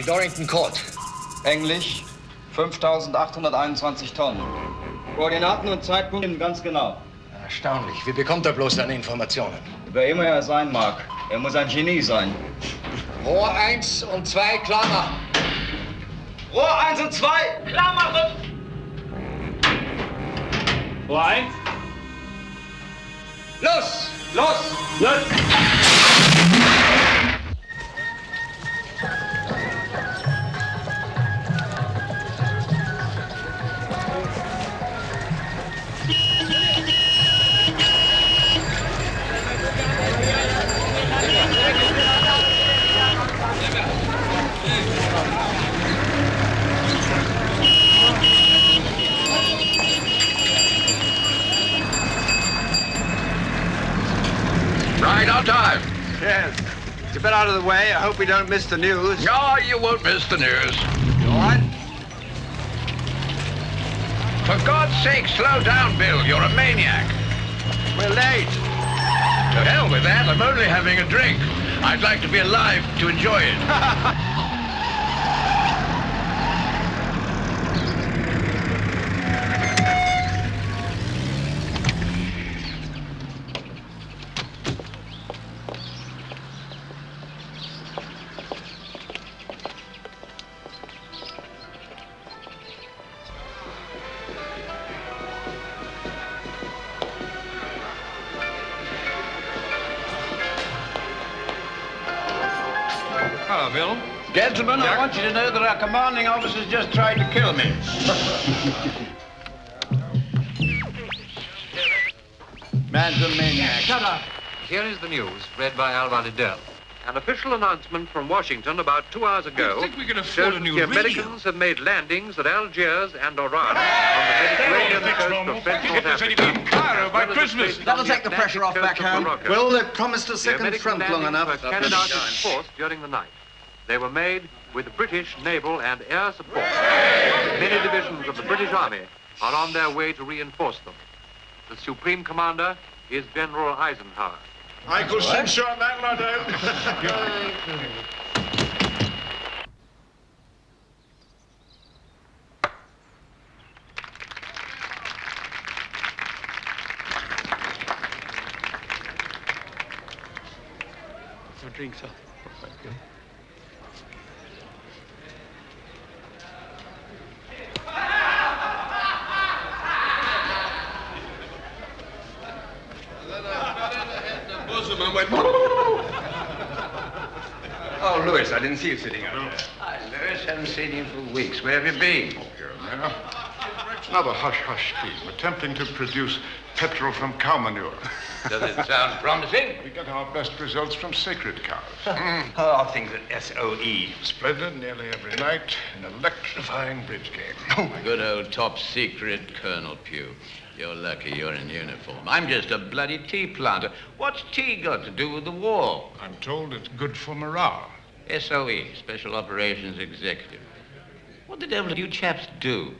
Dorrington Court. Englisch, 5.821 Tonnen. Koordinaten und Zeitpunkt ganz genau. Erstaunlich. Wie bekommt er bloß seine Informationen? Wer immer er sein mag. Er muss ein Genie sein. Rohr 1 und 2, klar. Rohr 1 und 2, klar machen! Rohr 1. Los! Los! Los! Right on time. Yes. It's a bit out of the way. I hope we don't miss the news. No, you won't miss the news. You all right? For God's sake, slow down, Bill. You're a maniac. We're late. To hell with that. I'm only having a drink. I'd like to be alive to enjoy it. Hello, Bill. Gentlemen, I want you to know that our commanding officer's just tried to kill me. Man's a maniac. Shut up. Here is the news, read by Alva Liddell. An official announcement from Washington about 2 hours ago I think we can afford shows a new the Americans have made landings at Algiers and Oran on the Mediterranean coast of French North Africa. Cairo by Christmas. That'll take the pressure off back home. Well, they've promised a the second American front long landings enough. were carried out in force during the night. They were made with British naval and air support. Many divisions of the British Army are on their way to reinforce them. The Supreme Commander is General Eisenhower. I could censure that lot out. For drink, sir. Oh, Lewis, I didn't see you sitting out there. Hi, Lewis. Haven't seen you for weeks. Where have you been? Here and there. Another hush-hush scheme, attempting to produce petrol from cow manure. Does it sound promising? We get our best results from sacred cows. Oh, things at SOE. Splendid nearly every night, an electrifying bridge game. Good old top secret, Colonel Pugh. You're lucky you're in uniform. I'm just a bloody tea planter. What's tea got to do with the war? I'm told it's good for morale. SOE, Special Operations Executive. What the devil do you chaps do?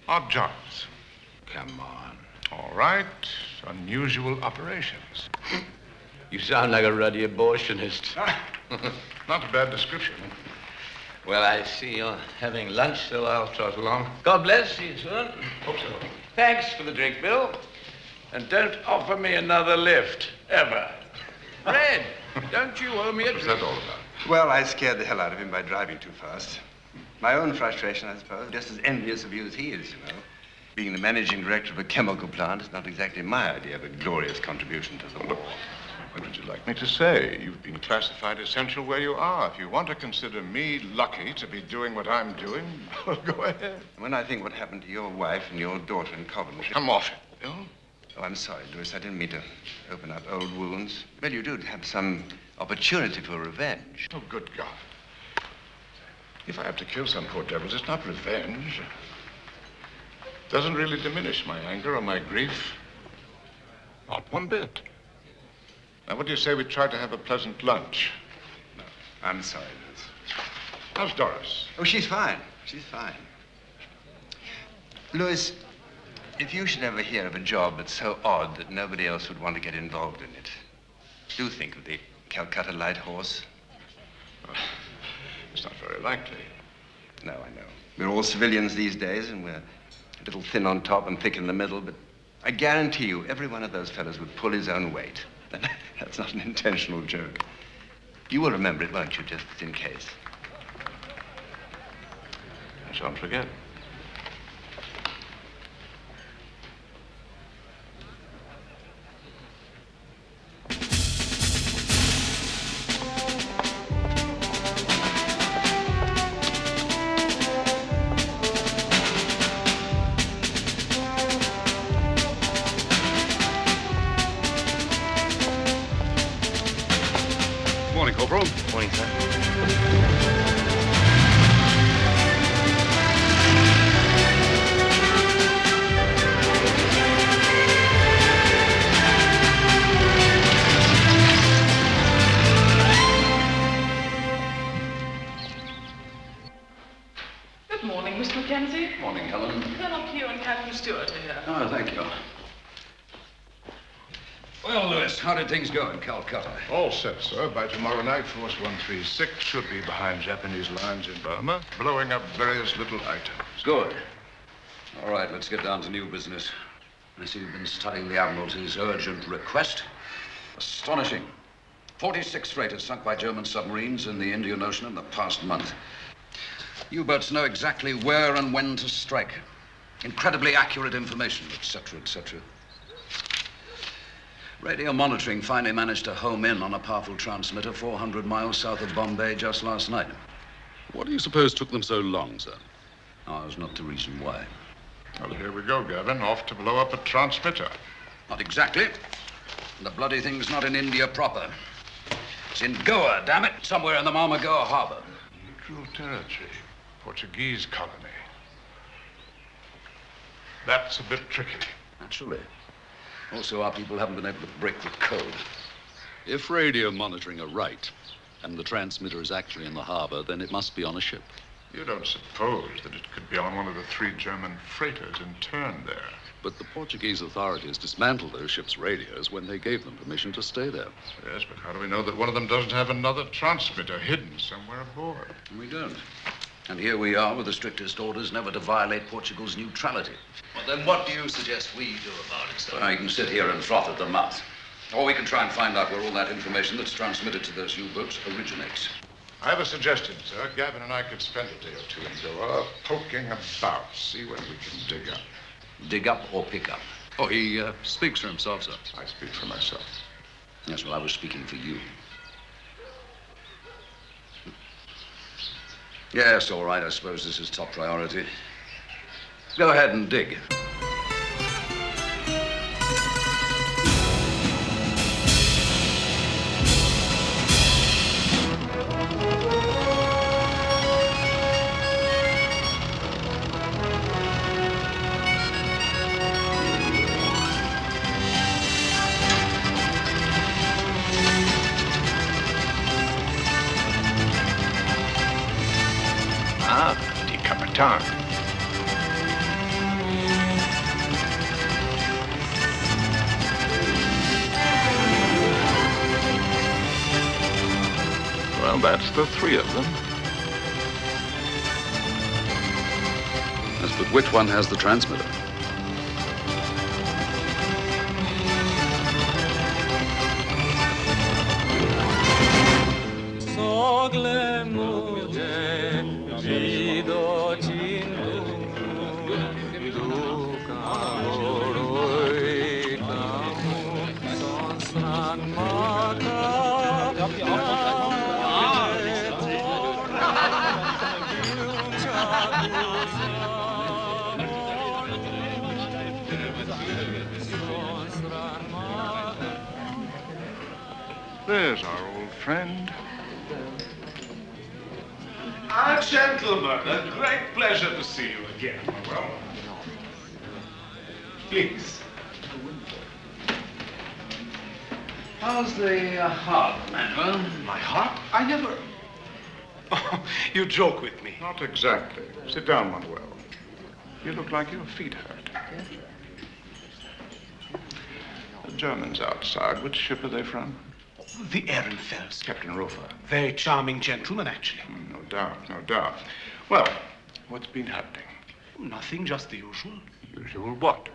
Odd jobs. Come on. All right, unusual operations. You sound like a ruddy abortionist. Not a bad description. Well, I see you're having lunch, so I'll trot along. God bless you, sir. Hope so. Thanks for the drink, Bill. And don't offer me another lift, ever. Fred, don't you owe me a What's drink? that all about? Well, I scared the hell out of him by driving too fast. My own frustration, I suppose. Just as envious of you as he is, you know. Being the managing director of a chemical plant is not exactly my idea of a glorious contribution to the war. What would you like me to say? You've been classified essential where you are. If you want to consider me lucky to be doing what I'm doing, well, go ahead. When I think what happened to your wife and your daughter in Coventry... Come off it, Bill. Oh, I'm sorry, Lewis. I didn't mean to open up old wounds. Well, you do have some opportunity for revenge. Oh, good God. If I have to kill some poor devils, it's not revenge. Doesn't really diminish my anger or my grief. Not one bit. Now, what do you say we try to have a pleasant lunch? No, I'm sorry, Lewis. How's Doris? Oh, she's fine. She's fine. Lewis, if you should ever hear of a job that's so odd that nobody else would want to get involved in it, do think of the Calcutta Light Horse. It's not very likely. No, I know. We're all civilians these days, and we're a little thin on top and thick in the middle, but I guarantee you every one of those fellows would pull his own weight. That's not an intentional joke. You will remember it, won't you, just in case? I shan't forget. Morning, Corporal. Morning, sir. Good morning, Mr. Mackenzie. Morning, Helen. Colonel Pugh and Captain Stewart are here. Oh, thank you. Well, Lewis, how did things go in Calcutta? All set, sir. By tomorrow night, Force 136 should be behind Japanese lines in Burma, blowing up various little items. Good. All right, let's get down to new business. I see you've been studying the Admiralty's urgent request. Astonishing. 46 freighters sunk by German submarines in the Indian Ocean in the past month. U-boats know exactly where and when to strike. Incredibly accurate information, etc., etc. Radio monitoring finally managed to home in on a powerful transmitter 400 miles south of Bombay just last night. What do you suppose took them so long, sir? Oh, that's not the reason why. Well, here we go, Gavin. Off to blow up a transmitter. Not exactly. The bloody thing's not in India proper. It's in Goa, damn it. Somewhere in the Marmagoa harbor. Neutral territory. Portuguese colony. That's a bit tricky. Naturally. Also, our people haven't been able to break the code. If radio monitoring are right, and the transmitter is actually in the harbor, then it must be on a ship. You don't suppose that it could be on one of the 3 German freighters interned there? But the Portuguese authorities dismantled those ships' radios when they gave them permission to stay there. Yes, but how do we know that one of them doesn't have another transmitter hidden somewhere aboard? We don't. And here we are with the strictest orders never to violate Portugal's neutrality. Well, then what do you suggest we do about it, sir? Well, you can sit here and froth at the mouth. Or we can try and find out where all that information that's transmitted to those U-boats originates. I have a suggestion, sir. Gavin and I could spend a day or two in Goa poking about, see what we can dig up. Dig up or pick up? Oh, he speaks for himself, sir. I speak for myself. Yes, well, I was speaking for you. Yes, all right, I suppose this is top priority. Go ahead and dig. Capt. Well, that's the 3 of them. Yes, but which one has the transmitter? There's our old friend. Gentlemen, a great pleasure to see you again. Well, please. How's the heart, Manuel? My heart? I never... Oh, you joke with me. Not exactly. Sit down, Manuel. You look like your feet hurt. The Germans outside. Which ship are they from? The Ehrenfels. Captain Rofer. Very charming gentleman, actually. No doubt, no doubt. Well, what's been happening? Nothing, just the usual. Usual what?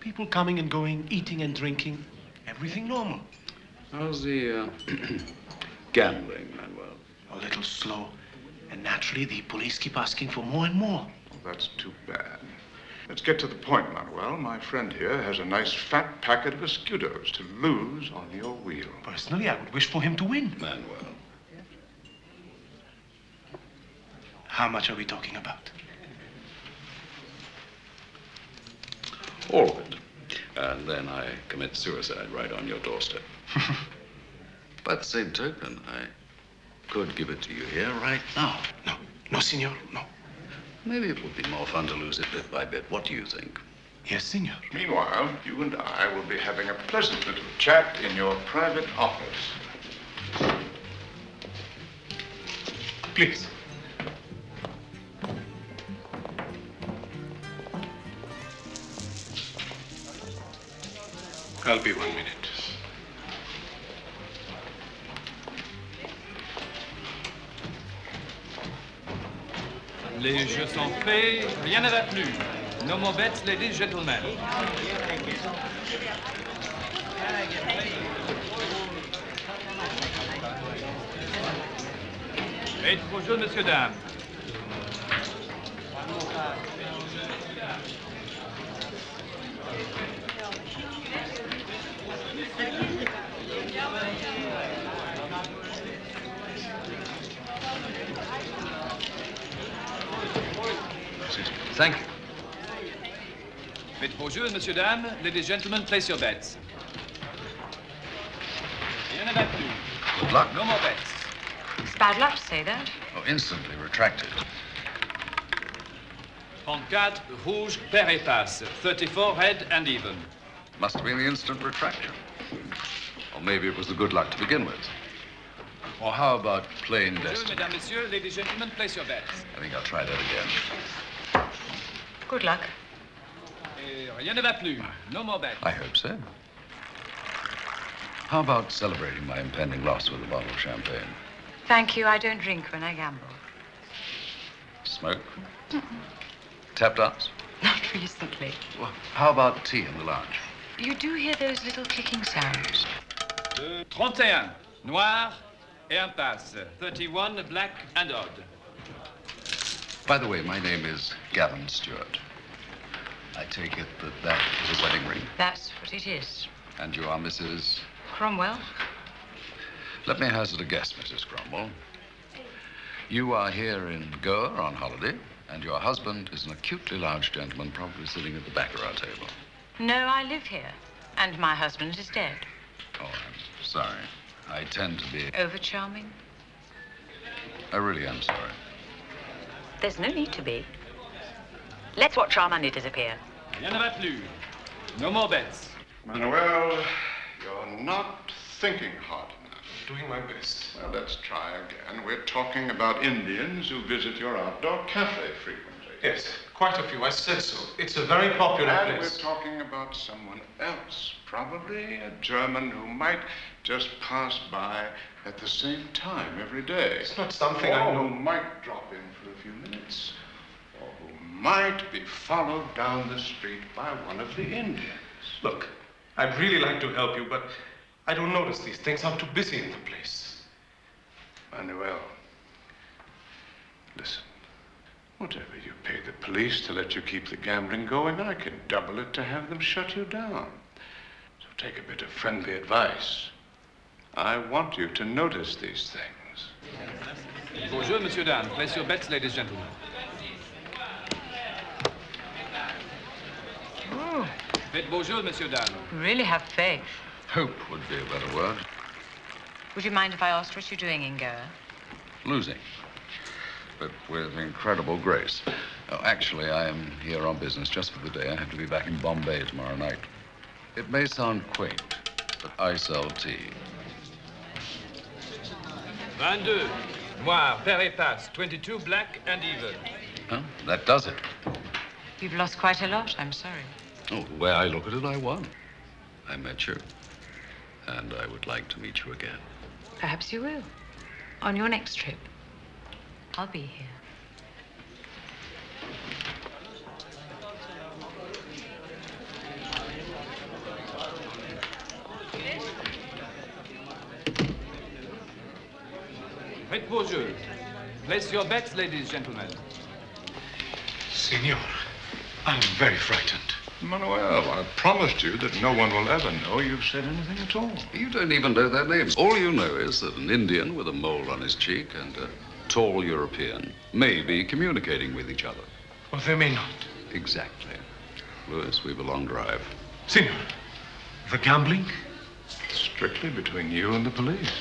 People coming and going, eating and drinking. Everything normal. How's the gambling, Manuel? A little slow. And naturally, the police keep asking for more and more. Well, that's too bad. Let's get to the point, Manuel. My friend here has a nice fat packet of escudos to lose on your wheel. Personally, I would wish for him to win. Manuel. How much are we talking about? All of it. And then I commit suicide right on your doorstep. By the same token, I could give it to you here right now. No, senor, no. Maybe it would be more fun to lose it bit by bit. What do you think? Yes, senor. Meanwhile, you and I will be having a pleasant little chat in your private office. Please. I'll be 1 minute. Les jeux sont faits, rien ne va plus. No more bets, ladies and gentlemen. Faites vos jeux, messieurs, dames. Thank you. Faites vos jeux, messieurs, dames. Ladies and gentlemen, place your bets. Rien ne va plus. Good luck. No more bets. It's bad luck to say that. Oh, instantly retracted. 34, rouge, pair et passe. 34, head and even. Must have been the instant retraction. Or maybe it was the good luck to begin with. Or how about plain destiny? Mesdames, messieurs, ladies and gentlemen, place your bets. I think I'll try that again. Good luck. Et rien ne va plus. No more bets. I hope so. How about celebrating my impending loss with a bottle of champagne? Thank you. I don't drink when I gamble. Smoke? Tap dance? Not recently. Well, how about tea in the lounge? You do hear those little clicking sounds. 31, noir et impasse. 31, black and odd. By the way, my name is Gavin Stewart. I take it that that is a wedding ring? That's what it is. And you are Mrs.? Cromwell? Let me hazard a guess, Mrs. Cromwell. You are here in Goa on holiday, and your husband is an acutely large gentleman, probably sitting at the back of our table. No, I live here, and my husband is dead. Oh, I'm sorry. I tend to be... Over-charming? I really am sorry. There's no need to be. Let's watch our money disappear. Rien ne va plus. No more bets. Manuel, you're not thinking hard enough. Doing my best. Well, let's try again. We're talking about Indians who visit your outdoor cafe frequently. Yes, quite a few. I said so. It's a very popular And place. we're talking about someone else, probably a German who might just pass by at the same time every day. It's not something I know. Who might drop in for a few minutes, or who might be followed down the street by one of the Indians. Look, I'd really like to help you, but I don't notice these things. I'm too busy in the place. Manuel, listen. Whatever you pay the police to let you keep the gambling going, I can double it to have them shut you down. So take a bit of friendly advice. I want you to notice these things. Vos jeux, monsieur, dames. Place your bets, ladies and gentlemen. Oh. Faites vos jeux, monsieur, dames. You really have faith. Hope would be a better word. Would you mind if I asked what you're doing in Goa? Losing. But with incredible grace. Oh, actually, I am here on business just for the day. I have to be back in Bombay tomorrow night. It may sound quaint, but I sell tea. 22, noir, pair et passe. 22, black and even. Huh? That does it. You've lost quite a lot. I'm sorry. Oh, the way I look at it, I won. I met you. and I would like to meet you again. Perhaps you will. On your next trip. I'll be here. Faites vos jeux. Place your bets, ladies and gentlemen. Senor, I'm very frightened. Manuel, I promised you that no one will ever know you've said anything at all. You don't even know their names. All you know is that an Indian with a mole on his cheek and a tall European may be communicating with each other. Or they may not. Exactly. Louis, we've a long drive. Senor, the gambling? Strictly between you and the police.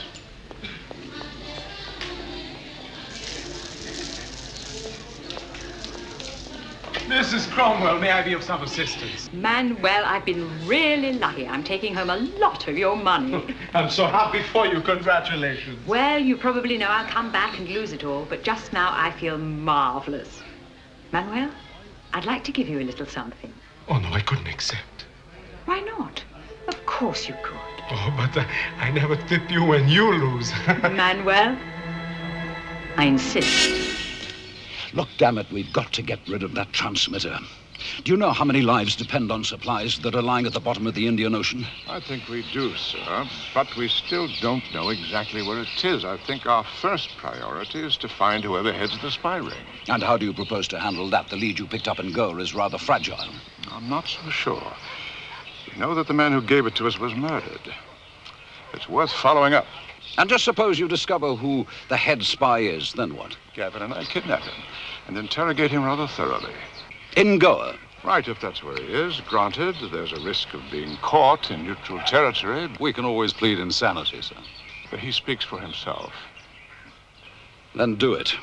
Mrs. Cromwell, may I be of some assistance? Manuel, I've been really lucky. I'm taking home a lot of your money. I'm so happy for you. Congratulations. Well, you probably know I'll come back and lose it all, but just now I feel marvelous. Manuel, I'd like to give you a little something. Oh, no, I couldn't accept. Why not? Of course you could. Oh, but I never tip you when you lose. Manuel, I insist. Look, damn it, we've got to get rid of that transmitter. Do you know how many lives depend on supplies that are lying at the bottom of the Indian Ocean? I think we do, sir, but we still don't know exactly where it is. I think our first priority is to find whoever heads the spy ring. And how do you propose to handle that? The lead you picked up in Goa is rather fragile. I'm not so sure. We know that the man who gave it to us was murdered. It's worth following up. And just suppose you discover who the head spy is, then what? Gavin and I kidnap him and interrogate him rather thoroughly. In Goa? Right, if that's where he is. Granted, there's a risk of being caught in neutral territory. We can always plead insanity, sir. But he speaks for himself. Then do it.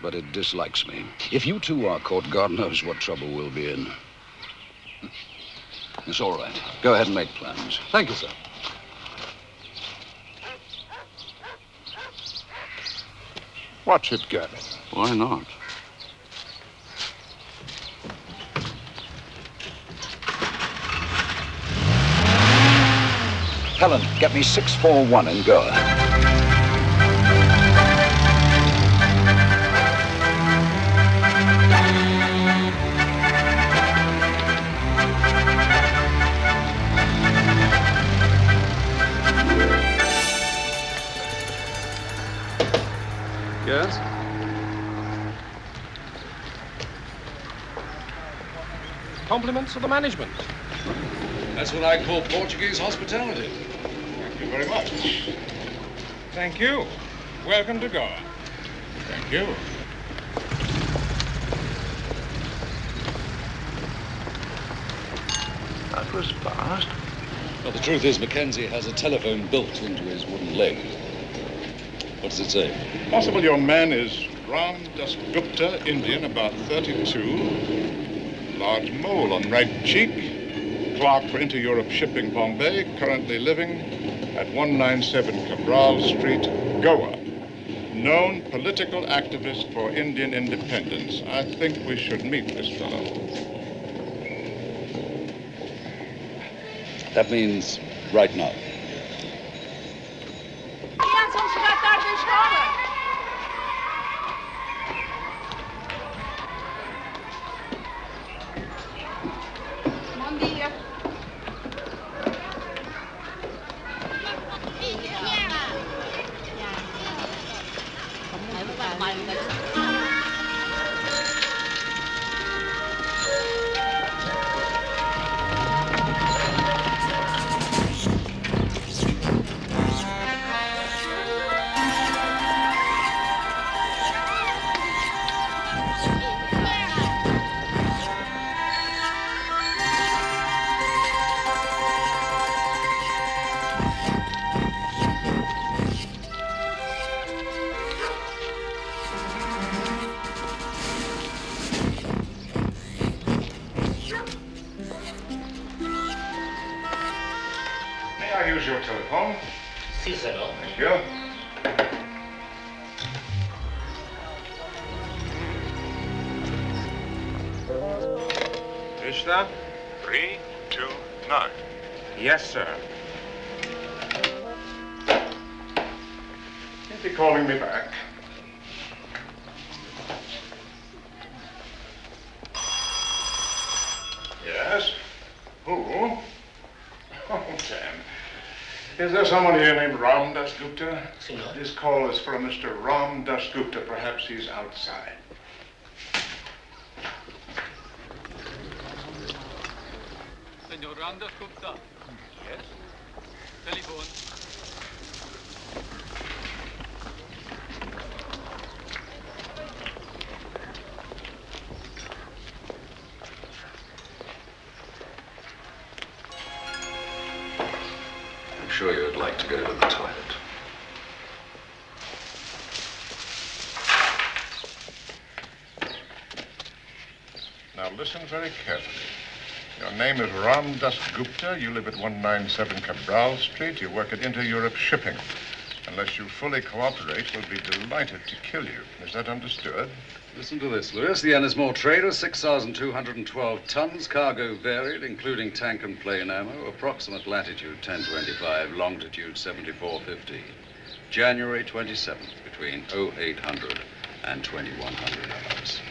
But it dislikes me. If you two are caught, God knows what trouble we'll be in. It's all right. Go ahead and make plans. Thank you, sir. Watch it, Gavin. Why not? Helen, get me 641 in Goa. Yes? Compliments to the management. That's what I call Portuguese hospitality. Thank you very much. Thank you. Welcome to Goa. Thank you. That was fast. Well, the truth is, Mackenzie has a telephone built into his wooden leg. What does it say? Possible your man is Ram Dasgupta, Indian, about 32. Large mole on right cheek. Clerk for Inter-Europe Shipping, Bombay. Currently living at 197 Cabral Street, Goa. Known political activist for Indian independence. I think we should meet this fellow. That means right now. Use your telephone. Si, senor. Thank you. Is that? 329. Yes, sir. calling me back. Yes? Who? Oh, damn. Is there someone here named Ram Dasgupta? Senor? This call is for a Mr. Ram Dasgupta. Perhaps he's outside. Senor Ramdas Gupta. Yes? Telephone. I'm sure you'd like to go to the toilet. Now listen very carefully. Your name is Ram Dasgupta. You live at 197 Cabral Street. You work at Inter-Europe Shipping. Unless you fully cooperate, we'll be delighted to kill you. Is that understood? Listen to this, Lewis. The Ennismore trader, 6,212 tons, cargo varied, including tank and plane ammo, approximate latitude 1025, longitude 7450. January 27th, between 0800 and 2100 hours.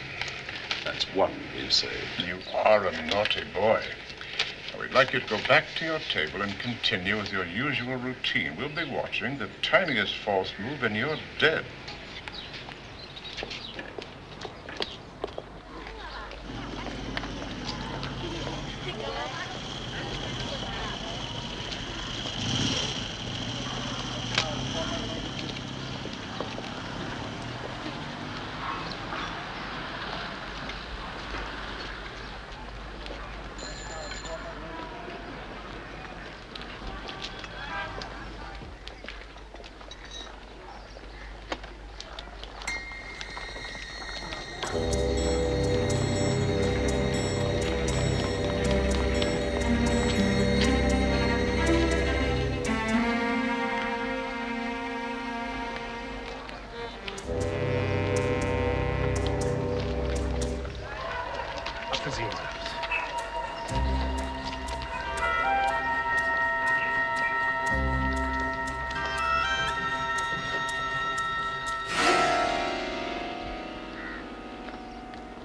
That's one we've saved. You are a naughty boy. Now, we'd like you to go back to your table and continue with your usual routine. We'll be watching. The tiniest false move and you're dead.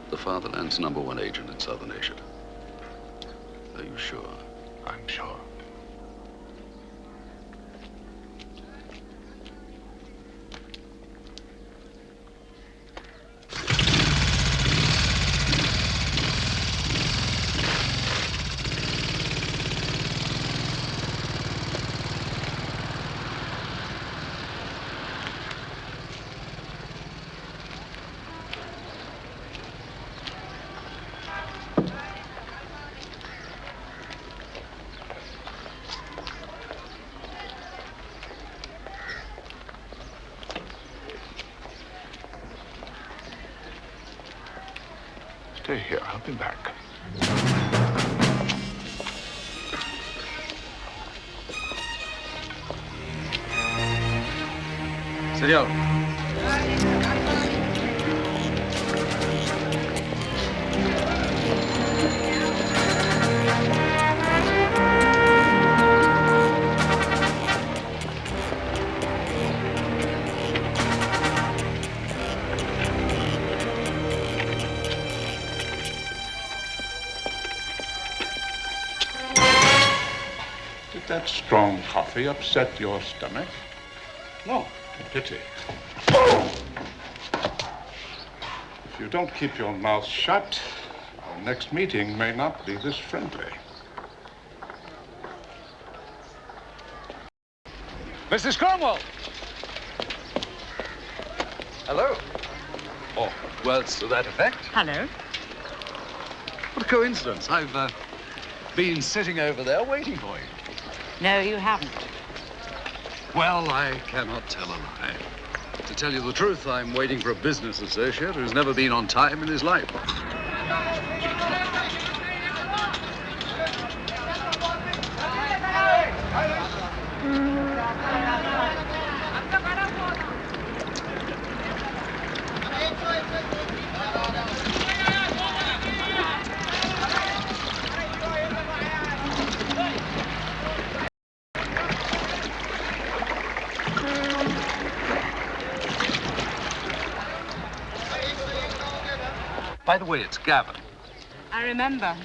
The Fatherland's #1 agent in Southern Asia. Are you sure? I'm sure. Stay here. I'll be back. Senor. Did that strong coffee upset your stomach? No. A pity. If you don't keep your mouth shut, our next meeting may not be this friendly. Mrs. Cromwell! Hello. Oh, words to that effect. Hello. What a coincidence. I've been sitting over there waiting for you. No, you haven't. Well, I cannot tell a lie. To tell you the truth, I'm waiting for a business associate who's never been on time in his life. By the way, it's Gavin. I remember.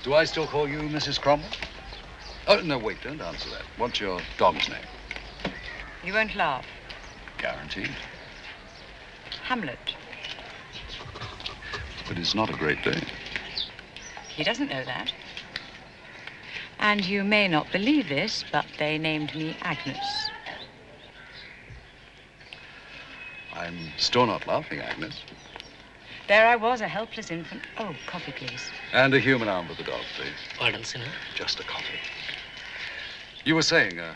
Do I still call you Mrs. Cromwell? Oh, no, wait, don't answer that. What's your dog's name? You won't laugh. Guaranteed. Hamlet. But it's not a great day. He doesn't know that. And you may not believe this, but they named me Agnes. I'm still not laughing, Agnes. There I was, a helpless infant. Oh, coffee, please. And a human arm for the dog, please. Pardon, sir. Just a coffee. You were saying a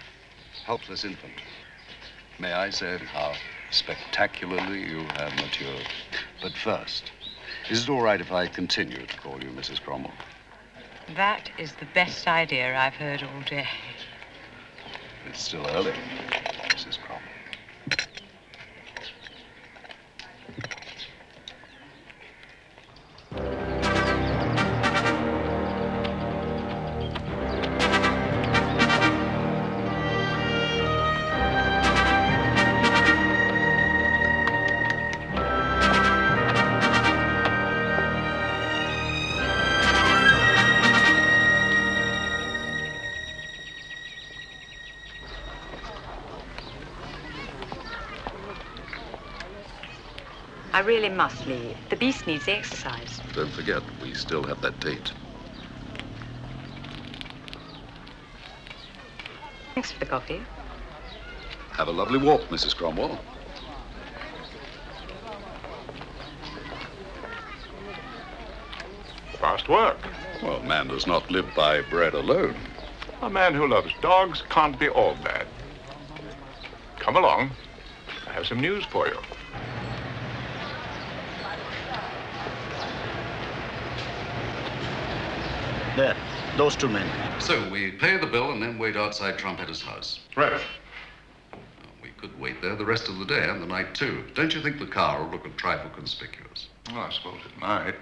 helpless infant. May I say how spectacularly you have matured? But first, is it all right if I continue to call you Mrs. Cromwell? That is the best idea I've heard all day. It's still early, Mrs. Cromwell. I really must leave. The beast needs the exercise. Don't forget, we still have that date. Thanks for the coffee. Have a lovely walk, Mrs. Cromwell. Fast work. Well, man does not live by bread alone. A man who loves dogs can't be all bad. Come along. I have some news for you. There, those two men. So we pay the bill and then wait outside Trumpetter's house. Right. We could wait there the rest of the day and the night, too. Don't you think the car will look a trifle conspicuous? Well, I suppose it might.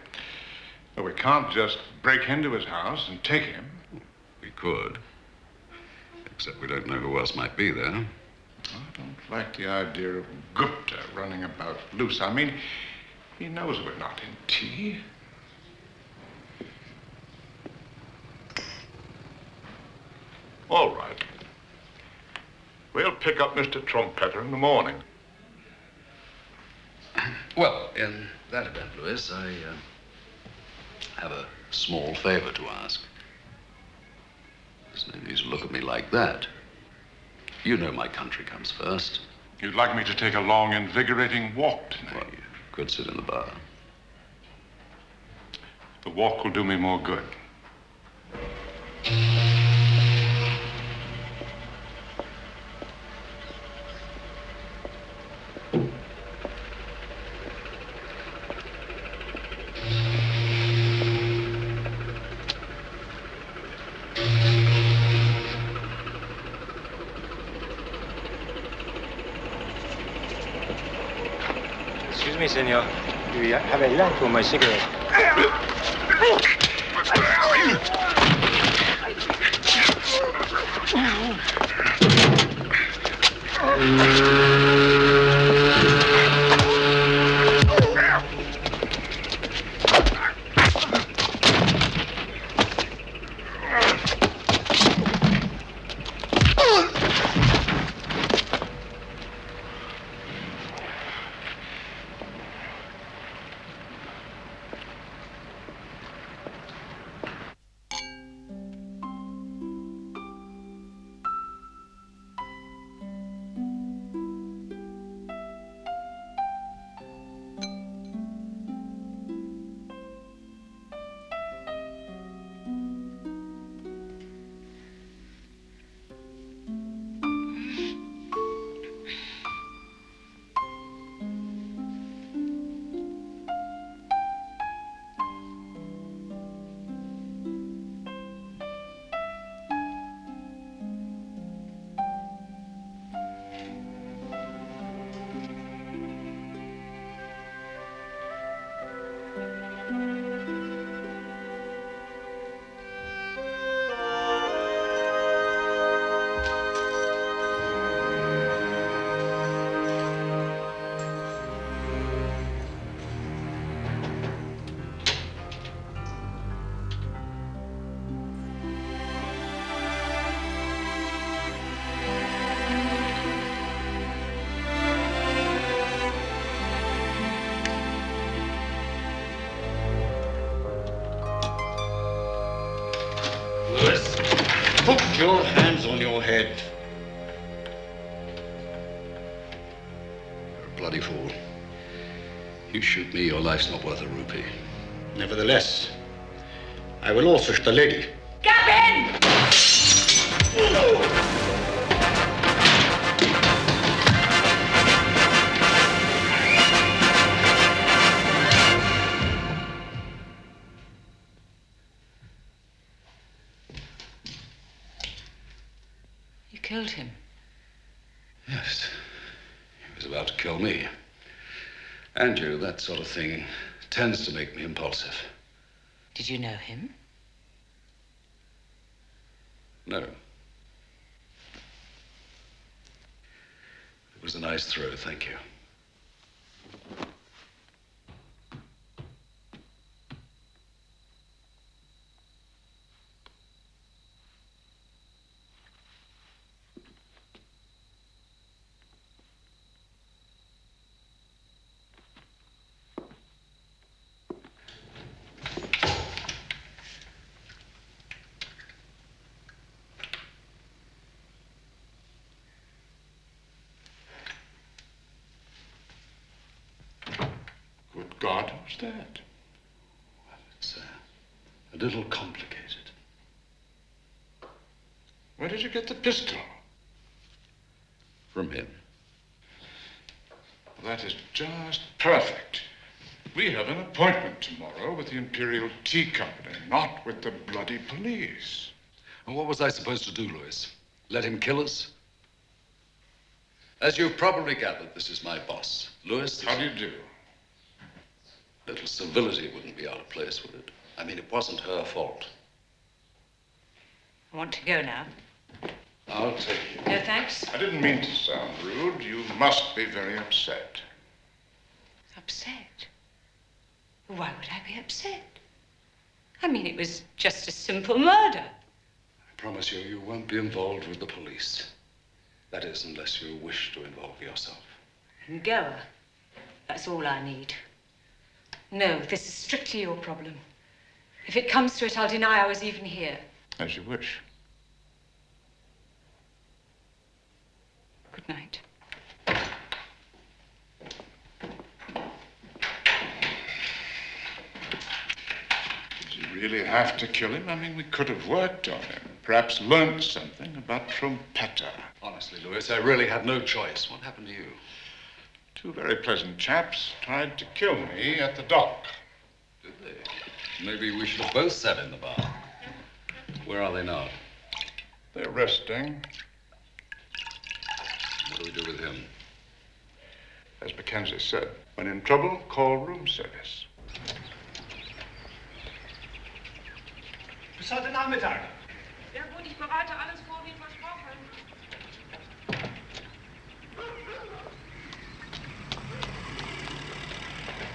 But we can't just break into his house and take him. We could. Except we don't know who else might be there. I don't like the idea of Gupta running about loose. I mean, he knows we're not in tea. All right. We'll pick up Mr. Trumpeter in the morning. Well, in that event, Louis, I have a small favor to ask. There's no need to look at me like that. You know my country comes first. You'd like me to take a long, invigorating walk tonight? Well, you could sit in the bar. The walk will do me more good. Excuse me, senor. Do you have a light for my cigarette? your hands on your head. You're a bloody fool. You shoot me, your life's not worth a rupee. Nevertheless, I will also shoot the lady. Gavin! You killed him. Yes. He was about to kill me. And you, that sort of thing tends to make me impulsive. Did you know him? No. It was a nice throw, thank you. God, who's that? Well, it's a little complicated. Where did you get the pistol? From him. Well, that is just perfect. We have an appointment tomorrow with the Imperial Tea Company, not with the bloody police. And what was I supposed to do, Louis? Let him kill us? As you've probably gathered, this is my boss. Louis. How do you do? A little civility wouldn't be out of place, would it? I mean, it wasn't her fault. I want to go now. I'll take you. No, thanks. I didn't mean to sound rude. You must be very upset. Upset? Why would I be upset? I mean, it was just a simple murder. I promise you, you won't be involved with the police. That is, unless you wish to involve yourself. And go. That's all I need. No, this is strictly your problem. If it comes to it, I'll deny I was even here. As you wish. Good night. Did you really have to kill him? I mean, we could have worked on him. Perhaps learned something about Trumpeter. Honestly, Louis, I really had no choice. What happened to you? Two very pleasant chaps tried to kill me at the dock. Did they? Maybe we should have both sat in the bar. Where are they now? They're resting. What do we do with him? As Mackenzie said, when in trouble, call room service. Bis heute Nachmittag. Ja gut, ich bereite alles vor wie versprochen.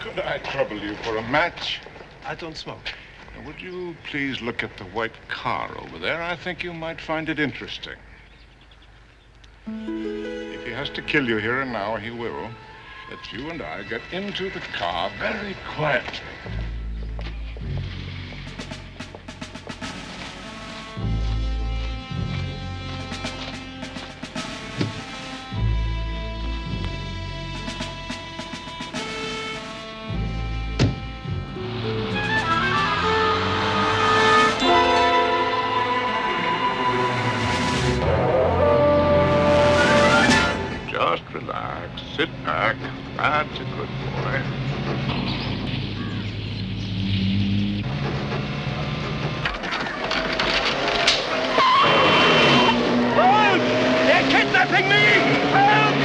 Could I trouble you for a match? I don't smoke. Would you please look at the white car over there? I think you might find it interesting. If he has to kill you here and now, he will. Let you and I get into the car very quietly. Relax, sit back. That's a good boy. Help! They're kidnapping me! Help!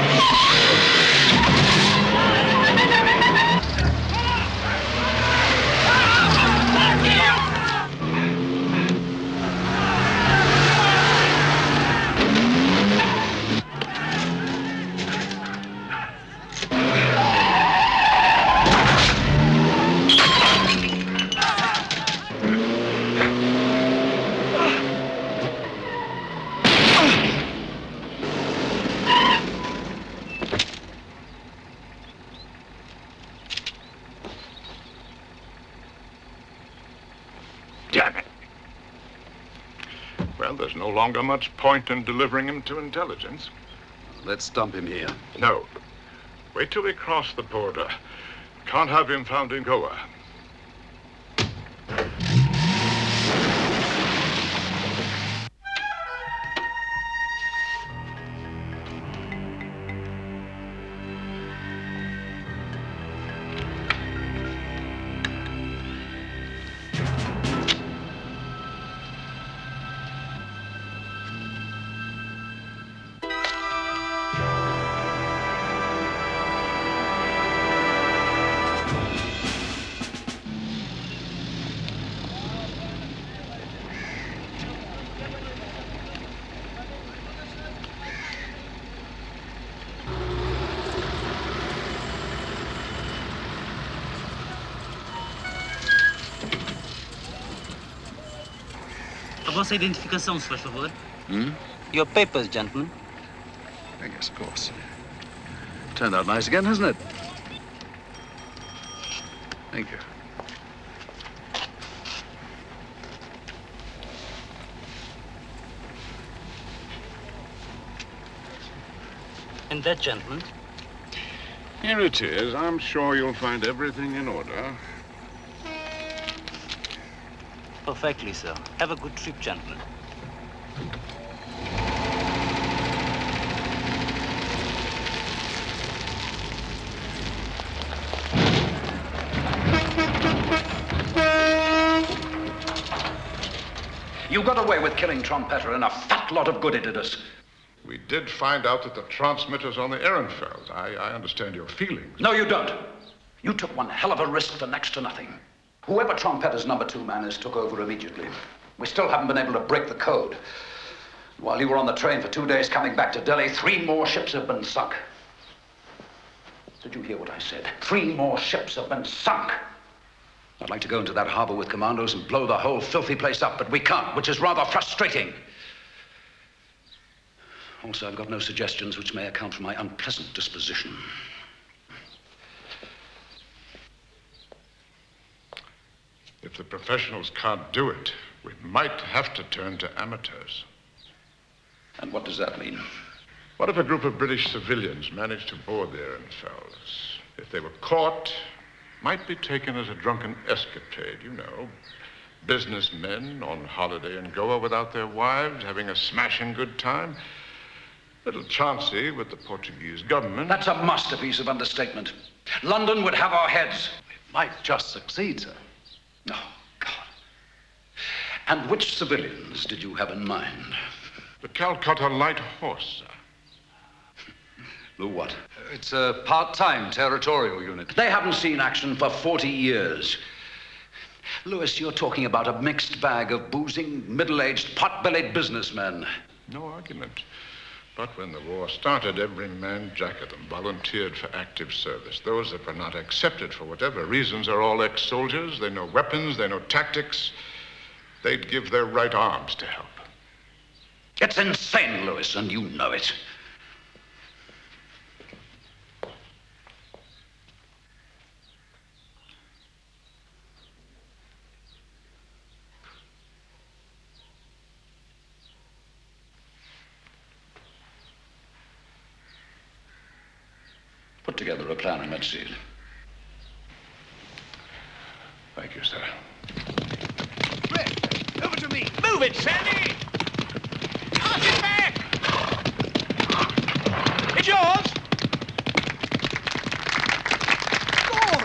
there's no longer much point in delivering him to intelligence. Let's dump him here. No. Wait till we cross the border. Can't have him found in Goa. A vossa identificação, se faz favor. Your papers, gentlemen. Yes, of course. Turned out nice again, hasn't it? Thank you. And that, gentlemen? Here it is. I'm sure you'll find everything in order. Perfectly, sir. Have a good trip, gentlemen. You got away with killing Trompeter, and a fat lot of good it did us. We did find out that the transmitter's on the Ehrenfeld. I understand your feelings. No, you don't. You took one hell of a risk for next to nothing. Whoever Trompeter's number 2 man is took over immediately. We still haven't been able to break the code. While you were on the train for 2 days coming back to Delhi, 3 more ships have been sunk. Did you hear what I said? 3 more ships have been sunk. I'd like to go into that harbor with commandos and blow the whole filthy place up, but we can't, which is rather frustrating. Also, I've got no suggestions which may account for my unpleasant disposition. If the professionals can't do it, we might have to turn to amateurs. And what does that mean? What if a group of British civilians managed to board the Ehrenfelds? If they were caught, might be taken as a drunken escapade, you know. Businessmen on holiday in Goa without their wives, having a smashing good time. Little chancy with the Portuguese government. That's a masterpiece of understatement. London would have our heads. It might just succeed, sir. Oh, God. And which civilians did you have in mind? The Calcutta Light Horse, sir. The what? It's a part-time territorial unit. They haven't seen action for 40 years. Lewis, you're talking about a mixed bag of boozing, middle-aged, pot-bellied businessmen. No argument. But when the war started, every man jack of them volunteered for active service. Those that were not accepted for whatever reasons are all ex-soldiers. They know weapons, they know tactics. They'd give their right arms to help. It's insane, Lewis, and you know it. Put together a plan and let's see it. Thank you, sir. Rick, over to me. Move it, Sandy! Arch it back! It's yours! Good!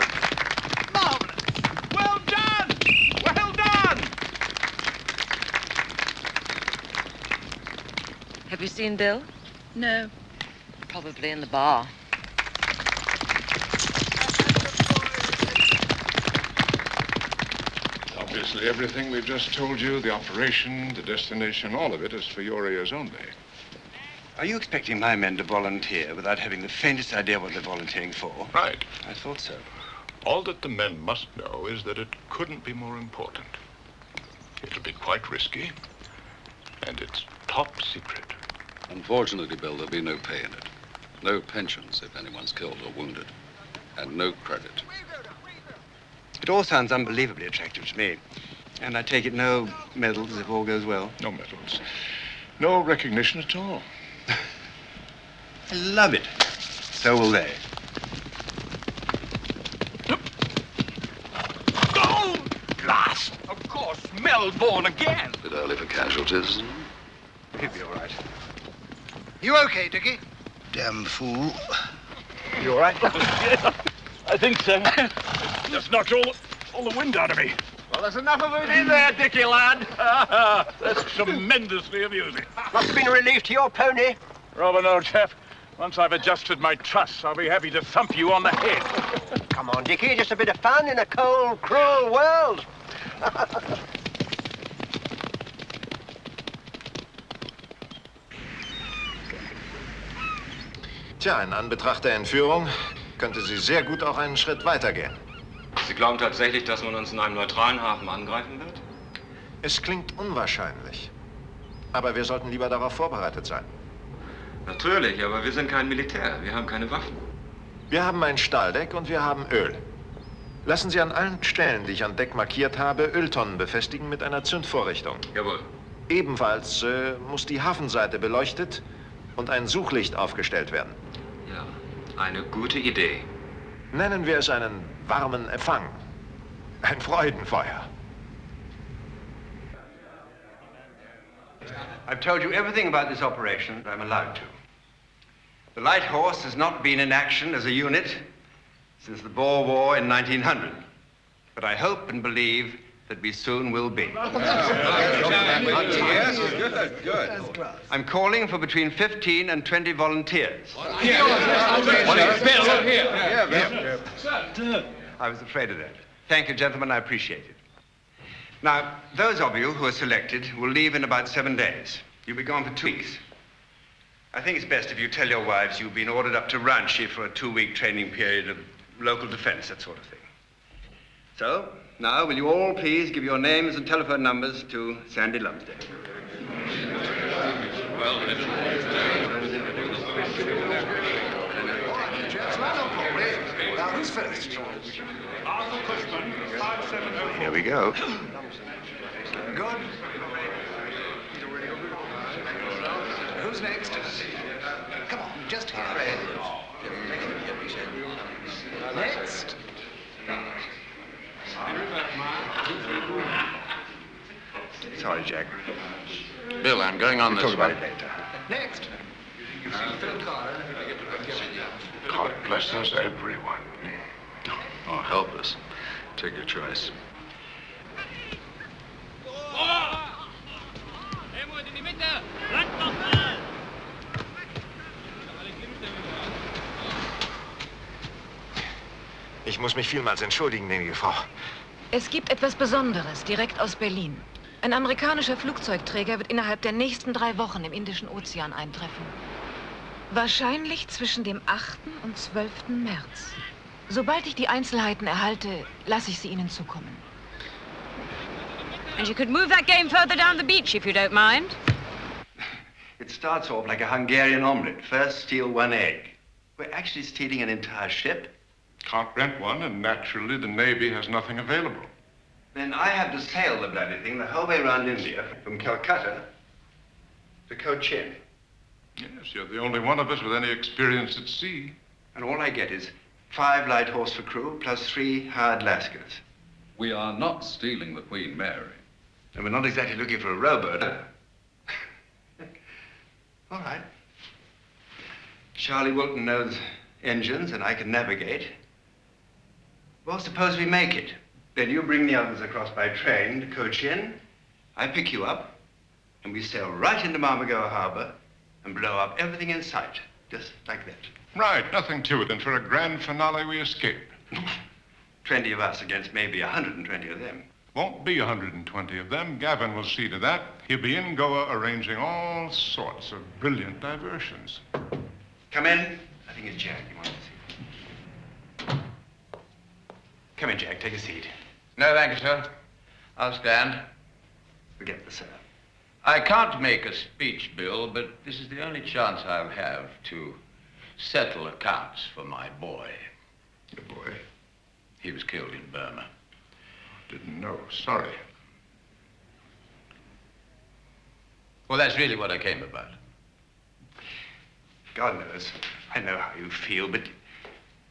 Marvelous! Well done! Well done! Have you seen Bill? No. Probably in the bar. Obviously, everything we've just told you, the operation, the destination, all of it is for your ears only. Are you expecting my men to volunteer without having the faintest idea what they're volunteering for? Right. I thought so. All that the men must know is that it couldn't be more important. It'll be quite risky, and it's top secret. Unfortunately, Bill, there'll be no pay in it. No pensions if anyone's killed or wounded. And no credit. It all sounds unbelievably attractive to me. And I take it no medals if all goes well? No medals. No recognition at all. I love it. So will they. Gold! Blast! Of course, Melbourne again. A bit early for casualties. He'll be all right. You okay, Dickie? Damn fool. You all right? Yeah, I think so. Just knocked all the wind out of me. Well, there's enough of it in there, Dickie, lad. That's tremendously amusing. Must have been a relief to your pony. Robin, old chap, once I've adjusted my truss, I'll be happy to thump you on the head. Come on, Dickie, just a bit of fun in a cold, cruel world. Tja, in Anbetracht der Entführung könnte sie sehr gut auch einen Schritt weitergehen. Sie glauben tatsächlich, dass man uns in einem neutralen Hafen angreifen wird? Es klingt unwahrscheinlich. Aber wir sollten lieber darauf vorbereitet sein. Natürlich, aber wir sind kein Militär. Wir haben keine Waffen. Wir haben ein Stahldeck und wir haben Öl. Lassen Sie an allen Stellen, die ich an Deck markiert habe, Öltonnen befestigen mit einer Zündvorrichtung. Jawohl. Ebenfalls muss die Hafenseite beleuchtet und ein Suchlicht aufgestellt werden. Ja, eine gute Idee. Nennen wir es einen warmen Empfang. Ein Freudenfeuer. I've told you everything about this operation that I'm allowed to. The Light Horse has not been in action as a unit since the Boer War in 1900. But I hope and believe that we soon will be. Yes, good. I'm calling for between 15 and 20 volunteers. I was afraid of that. Thank you, gentlemen. I appreciate it. Now, those of you who are selected will leave in about 7 days. You'll be gone for 2 weeks. I think it's best if you tell your wives you've been ordered up to Ranchi for a 2-week training period of local defense, that sort of thing. So, now, will you all please give your names and telephone numbers to Sandy Lumsden? Now, who's first? Here we go. Good. Who's next? Come on, just here. Next. Sorry, Jack. Bill, I'm going on We'll this talk about one. it later. Next. God bless us, everyone. Oh, help us. Take your choice. Ich muss mich vielmals entschuldigen, gnädige Frau. Es gibt etwas Besonderes, direkt aus Berlin. Ein amerikanischer Flugzeugträger wird innerhalb der nächsten 3 Wochen im Indischen Ozean eintreffen. Wahrscheinlich zwischen dem 8. und 12. März. Sobald ich die Einzelheiten erhalte, lasse ich sie Ihnen zukommen. And you could move that game further down the beach if you don't mind. It starts off like a Hungarian omelette. First, steal 1 egg. We're actually stealing an entire ship. Can't rent one, and naturally the Navy has nothing available. Then I have to sail the bloody thing the whole way around India, from Calcutta to Cochin. Yes, you're the only one of us with any experience at sea. And all I get is 5 light horse for crew, plus 3 hired lascars. We are not stealing the Queen Mary. And we're not exactly looking for a rowboat. All right. Charlie Wilton knows engines, and I can navigate. Well, suppose we make it. Then you bring the others across by train to Cochin. I pick you up, and we sail right into Marmagoa Harbor and blow up everything in sight, just like that. Right, nothing to it. And for a grand finale, we escape. 20 of us against maybe 120 of them. Won't be 120 of them. Gavin will see to that. He'll be in Goa arranging all sorts of brilliant diversions. Come in. I think it's Jack. You want to see? Come in, Jack. Take a seat. No, thank you, sir. I'll stand. Forget the sir. I can't make a speech, Bill, but this is the only chance I'll have to settle accounts for my boy. Your boy? He was killed in Burma. Didn't know. Sorry. Well, that's really what I came about. God knows, I know how you feel, but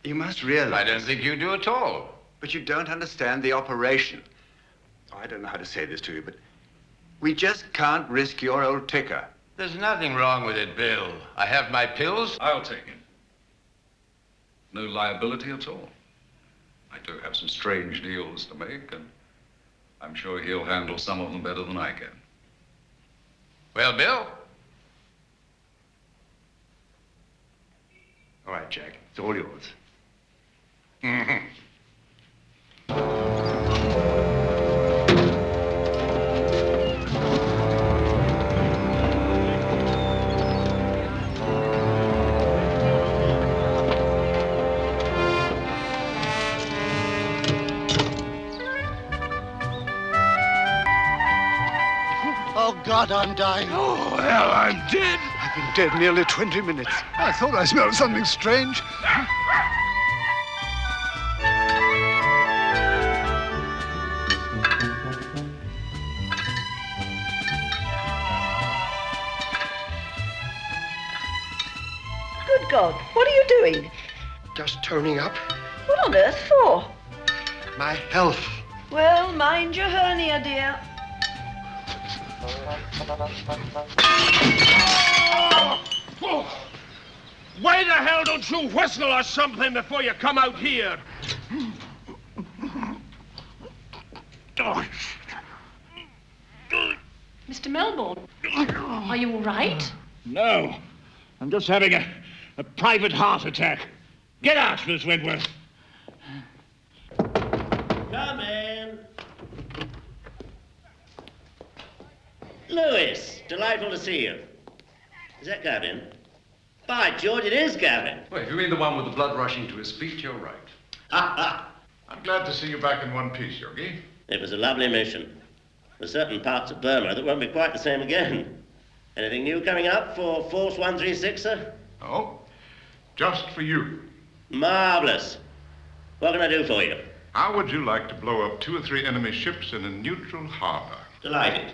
you must realize... I don't think you do at all. But you don't understand the operation. Oh, I don't know how to say this to you, but we just can't risk your old ticker. There's nothing wrong with it, Bill. I have my pills. I'll take it. No liability at all. I do have some strange deals to make, and I'm sure he'll handle some of them better than I can. Well, Bill? All right, Jack. It's all yours. Mm-hmm. Oh, God, I'm dying. Oh, hell, I'm dead. I've been dead nearly 20 minutes. I thought I smelled something strange. Good God, what are you doing? Just toning up. What on earth for? My health. Well, mind your hernia, dear. Why the hell don't you whistle or something before you come out here? Mr. Melbourne, are you all right? No, I'm just having a private heart attack. Get out, Miss Wentworth. Come in. Lewis, delightful to see you. Is that Gavin? By George, it is Gavin. Well, if you mean the one with the blood rushing to his feet, you're right. I'm glad to see you back in one piece, Yogi. It was a lovely mission. There's certain parts of Burma that won't be quite the same again. Anything new coming up for Force 136, sir? Oh, just for you. Marvellous. What can I do for you? How would you like to blow up 2 or 3 enemy ships in a neutral harbor? Delighted.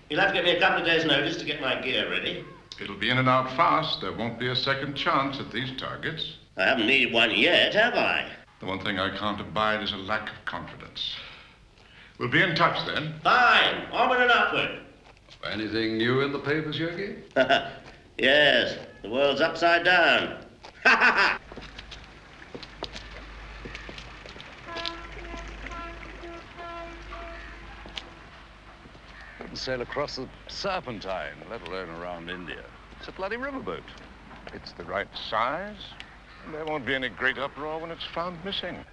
You'll have to give me a couple of days' notice to get my gear ready. It'll be in and out fast. There won't be a second chance at these targets. I haven't needed one yet, have I? The one thing I can't abide is a lack of confidence. We'll be in touch then. Fine. Onward and upward. Anything new in the papers, Yogi? Yes. The world's upside down. Couldn't sail across the Serpentine, let alone around India. It's a bloody riverboat. It's the right size, and there won't be any great uproar when it's found missing.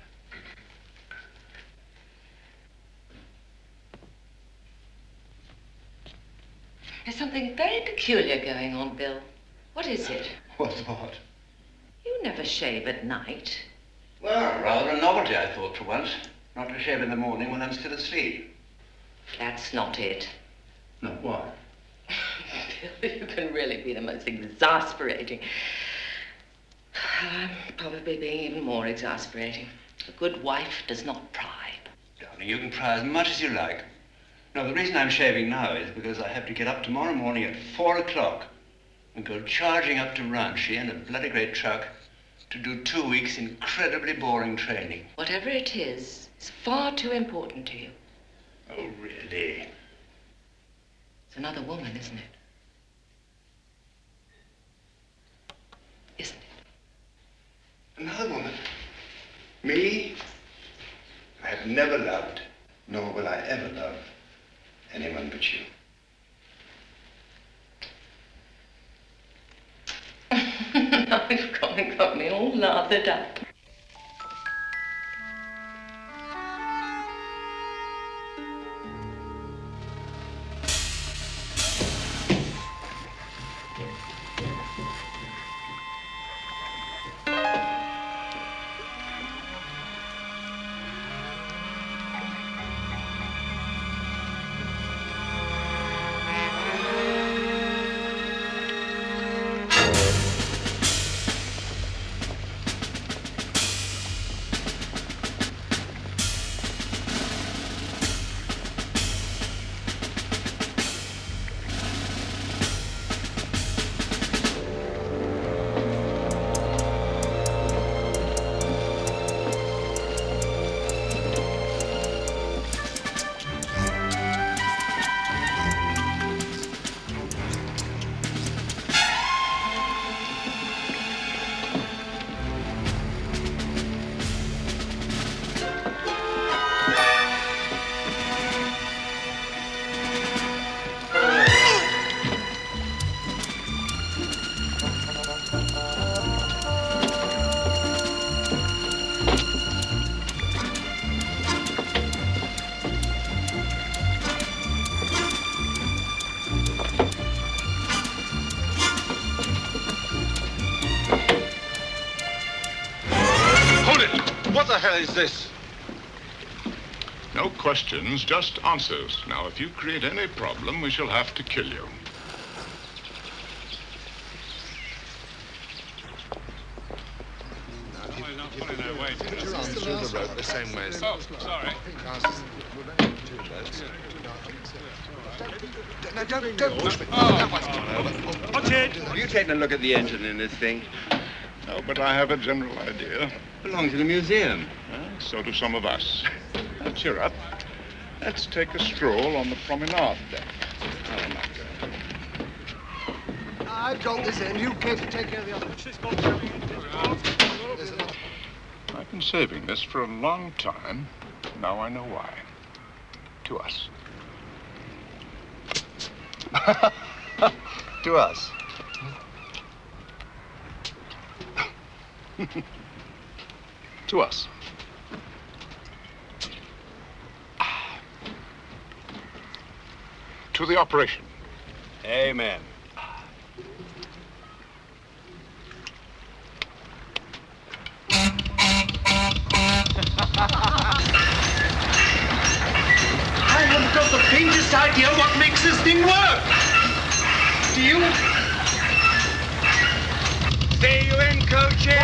There's something very peculiar going on, Bill. What is it? What's what? You never shave at night. Well, rather a novelty, I thought, for once. Not to shave in the morning when I'm still asleep. That's not it. No, what? Bill, you can really be the most exasperating. I'm probably being even more exasperating. A good wife does not pry. Darling, you can pry as much as you like. No, the reason I'm shaving now is because I have to get up tomorrow morning at 4 o'clock and go charging up to Ranchi in a bloody great truck to do 2 weeks incredibly boring training. Whatever it is far too important to you. Oh, really? It's another woman, isn't it? Isn't it? Another woman? Me? I have never loved, nor will I ever love, anyone but you. Now you've got me all lathered up. What the hell is this? No questions, just answers. Now, if you create any problem, we shall have to kill you. The same way as... Oh, sorry. No, don't push me. Watch it! Have you taken a look at the engine in this thing? No, but I have a general idea. Belongs to the museum. So do some of us. Now, cheer up. Let's take a stroll on the promenade deck. I've got this end. You Capt take care of the other. I've been saving this for a long time. Now I know why. To us. To us. To us. To the operation. Amen. I haven't got the faintest idea what makes this thing work. Do you? See you in, coaches.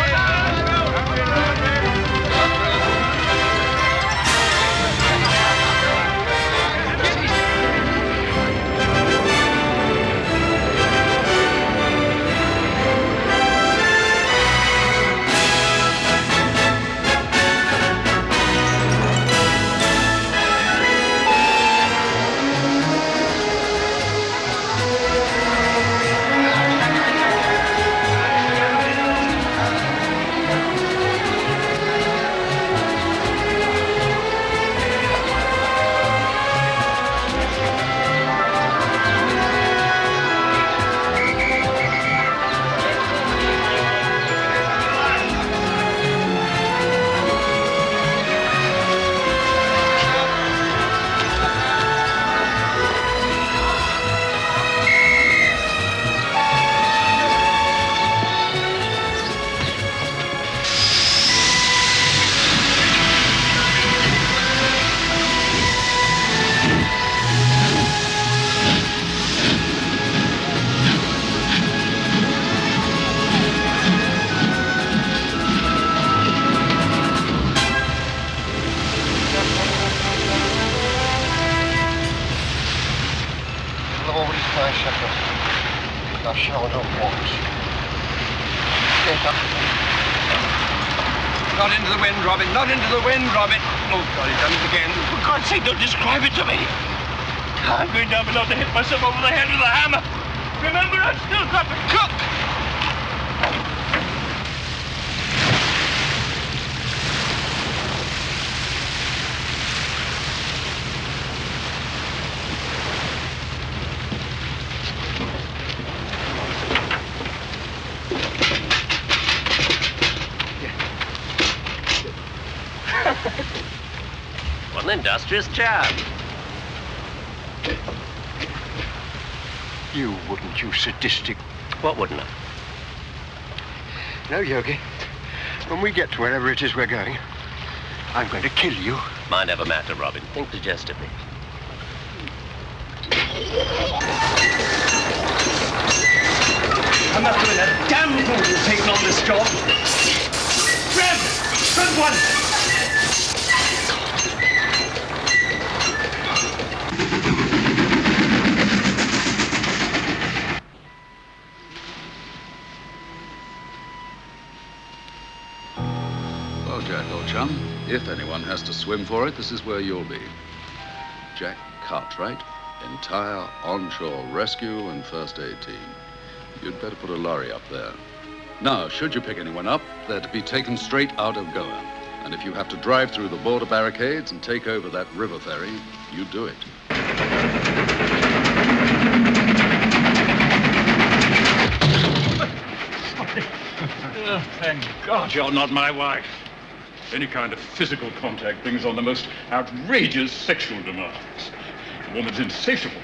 Not into the wind, Robin. Not into the wind, Robin. Oh, God, he's done it again. For God's sake, don't describe it to me. I'm going down below to hit myself over the head with a hammer. Remember, I've still got to cook. What an industrious chap. You wouldn't, you sadistic... What wouldn't I? No, Yogi. When we get to wherever it is we're going, I'm going to kill you. Mind never matter, Robin. Think digestively. I must have been a damn fool to have taken on this job. Trev! Front one! Well, Jack, old chum, if anyone has to swim for it, this is where you'll be. Jack Cartwright, entire onshore rescue and first aid team. You'd better put a lorry up there. Now, should you pick anyone up, they're to be taken straight out of Goa. And if you have to drive through the border barricades and take over that river ferry, you do it. Oh, thank God you're not my wife. Any kind of physical contact brings on the most outrageous sexual demands. A woman's insatiable.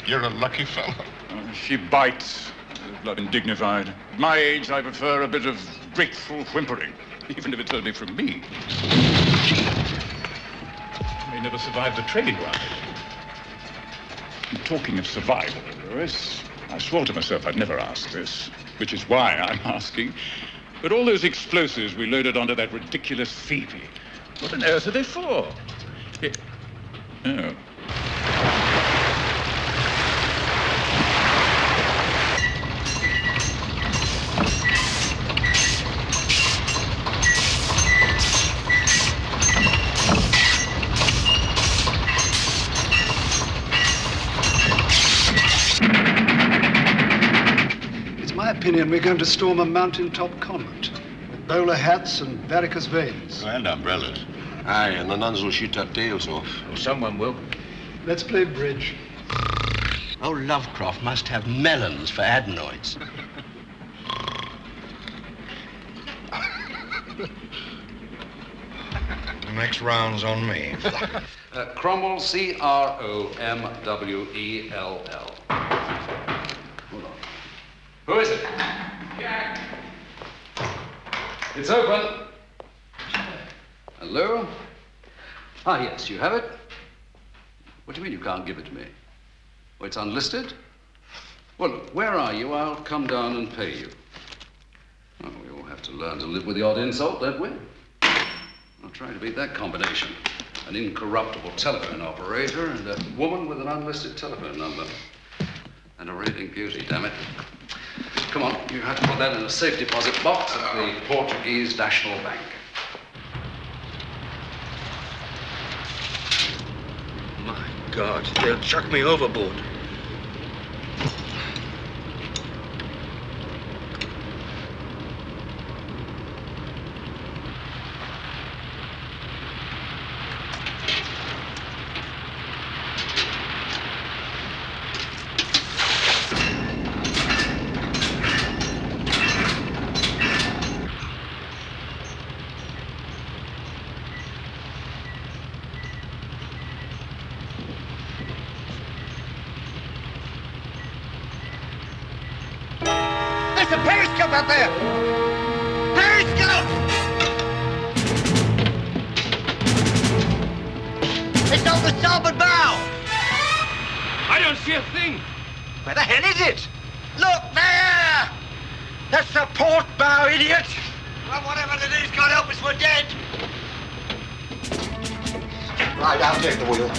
You're a lucky fellow. She bites. blood and dignified. At my age, I prefer a bit of grateful whimpering, even if it's only from me. I may never survive the training ride. And talking of survival, Grice, I swore to myself I'd never ask this, which is why I'm asking. But all those explosives we loaded onto that ridiculous Phoebe, what on earth are they for? Oh. It's my opinion we're going to storm a mountaintop convent with bowler hats and varicose veins. Oh, and umbrellas. Aye, and the nuns will shoot our tails off. Or someone will. Let's play bridge. Oh, Lovecraft must have melons for adenoids. The next round's on me. Cromwell, Cromwell. Hold on. Who is it? Jack. It's open. Hello? Ah, yes, you have it? What do you mean you can't give it to me? Oh, it's unlisted? Well, look, where are you? I'll come down and pay you. Oh, we all have to learn to live with the odd insult, don't we? I'll try to beat that combination. An incorruptible telephone operator and a woman with an unlisted telephone number. And a raiding beauty, damn it. Come on, you have to put that in a safe deposit box at the Portuguese National Bank. My God, they'll chuck me overboard. There's a periscope out there! Periscope! It's on the starboard bow! I don't see a thing. Where the hell is it? Look there! That's the port bow, idiot! Well, whatever it is, God help us, we're dead! Right, I'll take the wheel.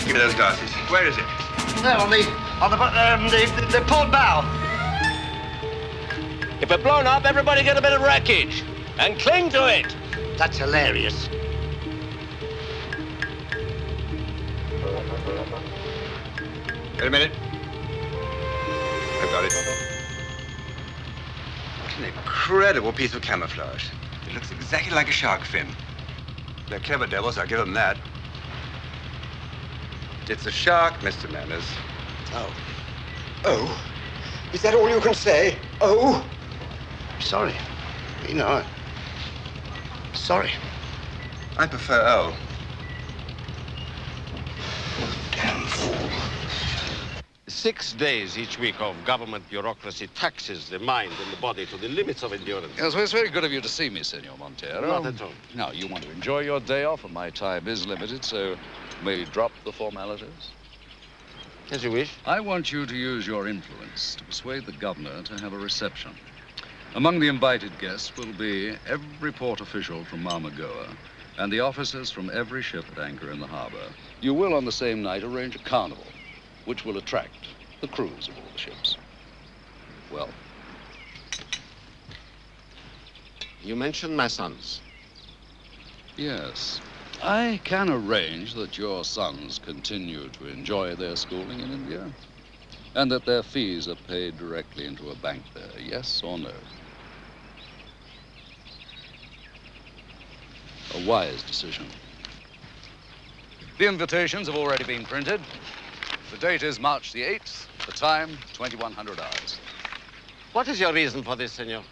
Give me those glasses. Where is it? There, on the port bow. If we're blown up, everybody get a bit of wreckage and cling to it. That's hilarious. Wait a minute. I've got it. What an incredible piece of camouflage. It looks exactly like a shark fin. They're clever devils, I'll give them that. It's a shark, Mr. Manners. Oh. Oh? Is that all you can say? Oh? Sorry. You know, sorry. I prefer oh. Damn fool. 6 days each week of government bureaucracy taxes the mind and the body to the limits of endurance. Yes, well, it's very good of you to see me, Senor Montero. Not at all. Now, you want to enjoy your day off, and my time is limited, so may we drop the formalities? As you wish. I want you to use your influence to persuade the governor to have a reception. Among the invited guests will be every port official from Marmagoa and the officers from every ship at anchor in the harbor. You will, on the same night, arrange a carnival, which will attract the crews of all the ships. Well? You mentioned my sons. Yes. I can arrange that your sons continue to enjoy their schooling in India, and that their fees are paid directly into a bank there, yes or no? A wise decision. The invitations have already been printed. The date is March the 8th, the time, 2100 hours. What is your reason for this, senor?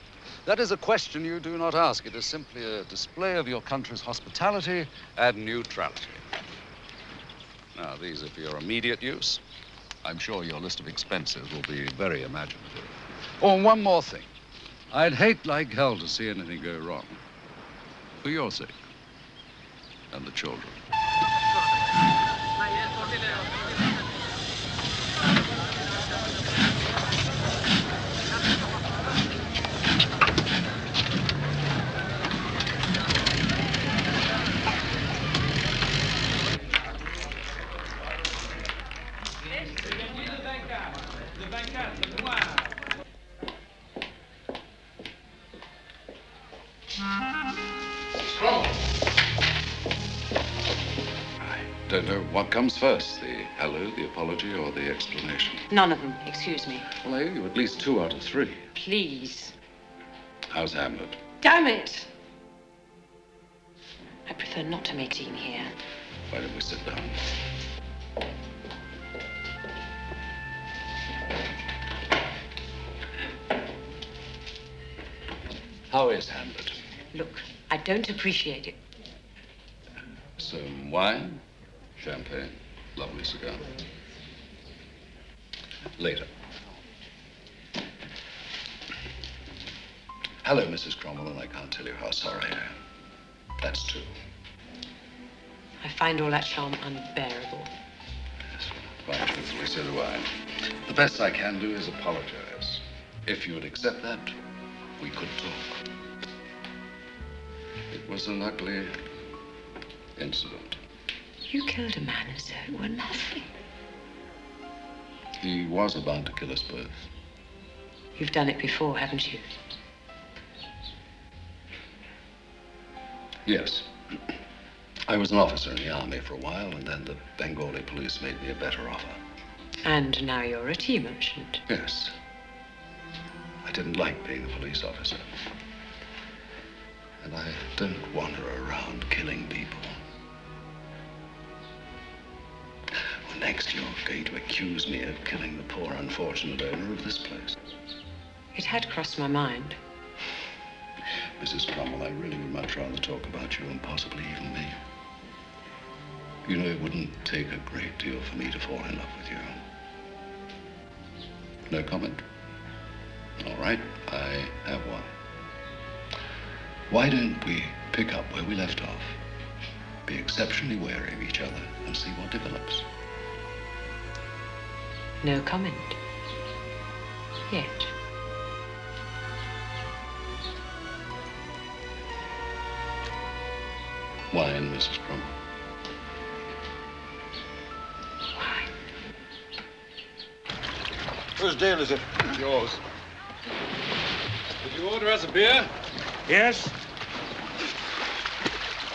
That is a question you do not ask. It is simply a display of your country's hospitality and neutrality. Now, these are for your immediate use. I'm sure your list of expenses will be very imaginative. Oh, and one more thing. I'd hate like hell to see anything go wrong. For your sake. And the children. I don't know what comes first, the hello, the apology, or the explanation. None of them, excuse me. Well, I owe you at least 2 out of 3. Please. How's Hamlet? Damn it! I prefer not to make scene here. Why don't we sit down? How is Hamlet? Look, I don't appreciate it. Some wine? Champagne? Lovely cigar. Later. Hello, Mrs. Cromwell, and I can't tell you how sorry I am. That's 2. I find all that charm unbearable. Yes, quite truthfully, so do I. The best I can do is apologize. If you would accept that, we could talk. It was an ugly incident. You killed a man as though it were nothing. He was about to kill us both. You've done it before, haven't you? Yes. I was an officer in the army for a while, and then the Bengali police made me a better offer. And now you're a tea merchant. Yes. I didn't like being a police officer. And I don't wander around killing people. Well, next you're going to accuse me of killing the poor unfortunate owner of this place. It had crossed my mind. Mrs. Cromwell, I really would much rather talk about you and possibly even me. You know, it wouldn't take a great deal for me to fall in love with you. No comment? All right, I have one. Why don't we pick up where we left off? Be exceptionally wary of each other and see what develops. No comment. Yet. Wine, Mrs. Cromwell. Whose deal is it? Yours. Did you order us a beer? Yes.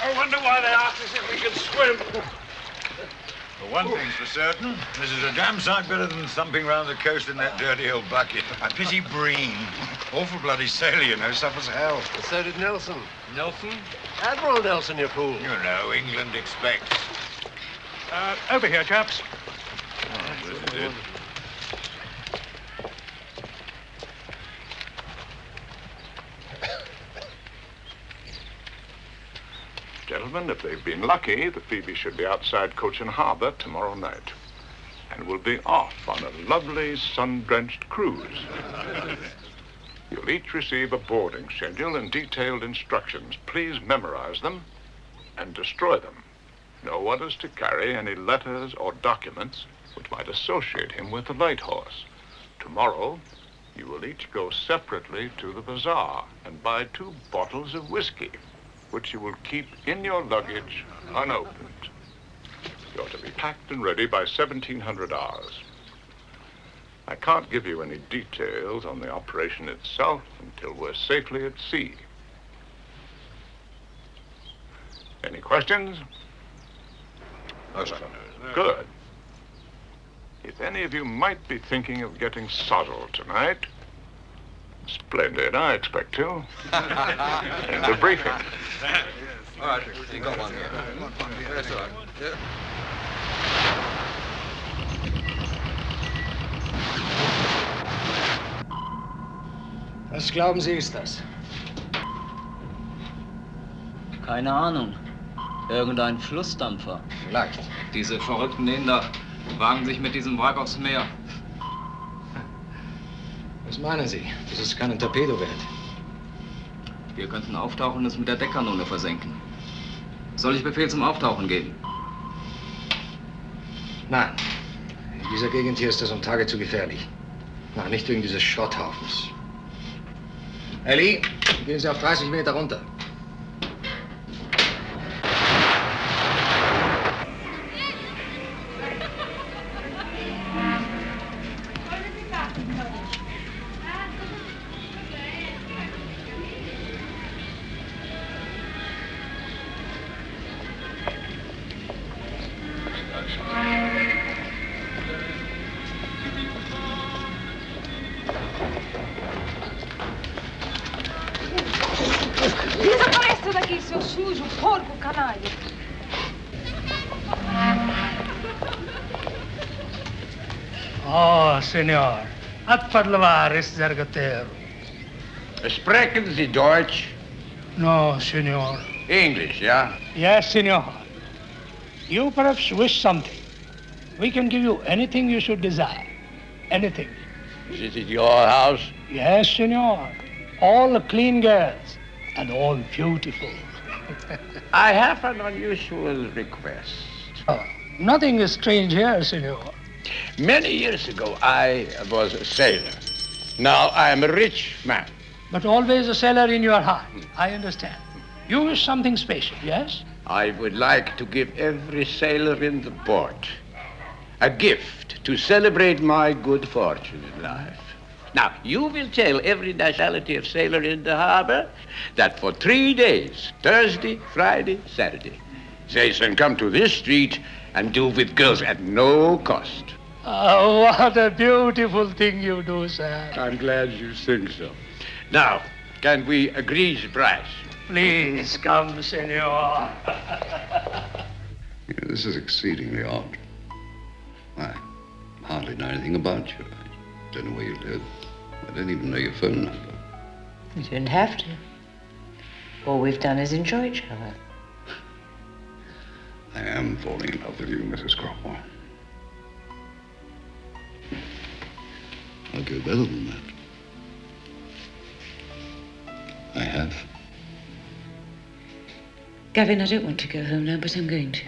I wonder why they asked us if we could swim. Well, one thing's for certain. This is a damn sight better than thumping round the coast in that dirty old bucket. I pity Breen. Awful bloody sailor, you know, suffers hell. And so did Nelson. Nelson? Admiral Nelson, you fool. You know, England expects. Over here, chaps. Oh, this is it. Gentlemen, if they've been lucky, the Phoebe should be outside Cochin Harbour tomorrow night. And we'll be off on a lovely sun-drenched cruise. You'll each receive a boarding schedule and detailed instructions. Please memorize them and destroy them. No one is to carry any letters or documents which might associate him with the Light Horse. Tomorrow, you will each go separately to the bazaar and buy 2 bottles of whiskey, which you will keep in your luggage unopened. You're to be packed and ready by 1700 hours. I can't give you any details on the operation itself until we're safely at sea. Any questions? No, sir. Good. If any of you might be thinking of getting soddled tonight, splendid, I expect to. In the briefing. All right, you got one here. That's all right. Yeah. Was glauben Sie, ist das? Keine Ahnung. Irgendein Flussdampfer. Vielleicht. Diese verrückten Inder wagen sich mit diesem Wrack aufs Meer. Was meinen Sie? Das ist keinen Torpedo wert. Wir könnten auftauchen und es mit der Deckkanone versenken. Soll ich Befehl zum Auftauchen geben? Nein. In dieser Gegend hier ist das um Tage zu gefährlich. Nein, nicht wegen dieses Schrotthaufens. Ellie, gehen Sie auf 30 Meter runter. Desapareça daqui, seu sujo, porco, canalha. Oh, Senor. At parlare ist Zargatero. Sprechen Sie Deutsch? No, Senor. English, yeah? Yes, Senor. You perhaps wish something. We can give you anything you should desire. Anything. Is it your house? Yes, Senor. All clean girls and all beautiful. I have an unusual request. Oh, nothing is strange here, Senor. Many years ago, I was a sailor. Now I am a rich man. But always a sailor in your heart. I understand. You wish something special, yes? I would like to give every sailor in the port a gift to celebrate my good fortune in life. Now, you will tell every nationality of sailor in the harbor that for 3 days, Thursday, Friday, Saturday, they can come to this street and do with girls at no cost. Oh, what a beautiful thing you do, sir. I'm glad you think so. Now, can we agree the price? Please come, Senor. This is exceedingly odd. I hardly know anything about you. I don't know where you live. I don't even know your phone number. You didn't have to. All we've done is enjoy each other. I am falling in love with you, Mrs. Cromwell. I'll go better than that. I have. Gavin, I don't want to go home now, but I'm going to.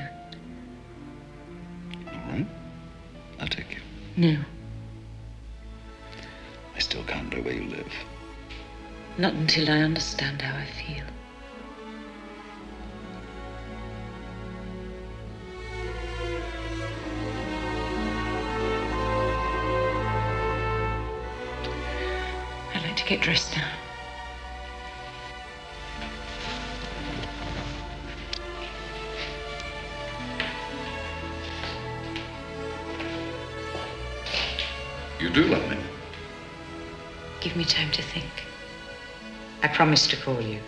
All right. I'll take you. No, I still can't know where you live. not until I understand how I feel. I'd like to get dressed now. You do love me? Give me time to think. I promise to call you.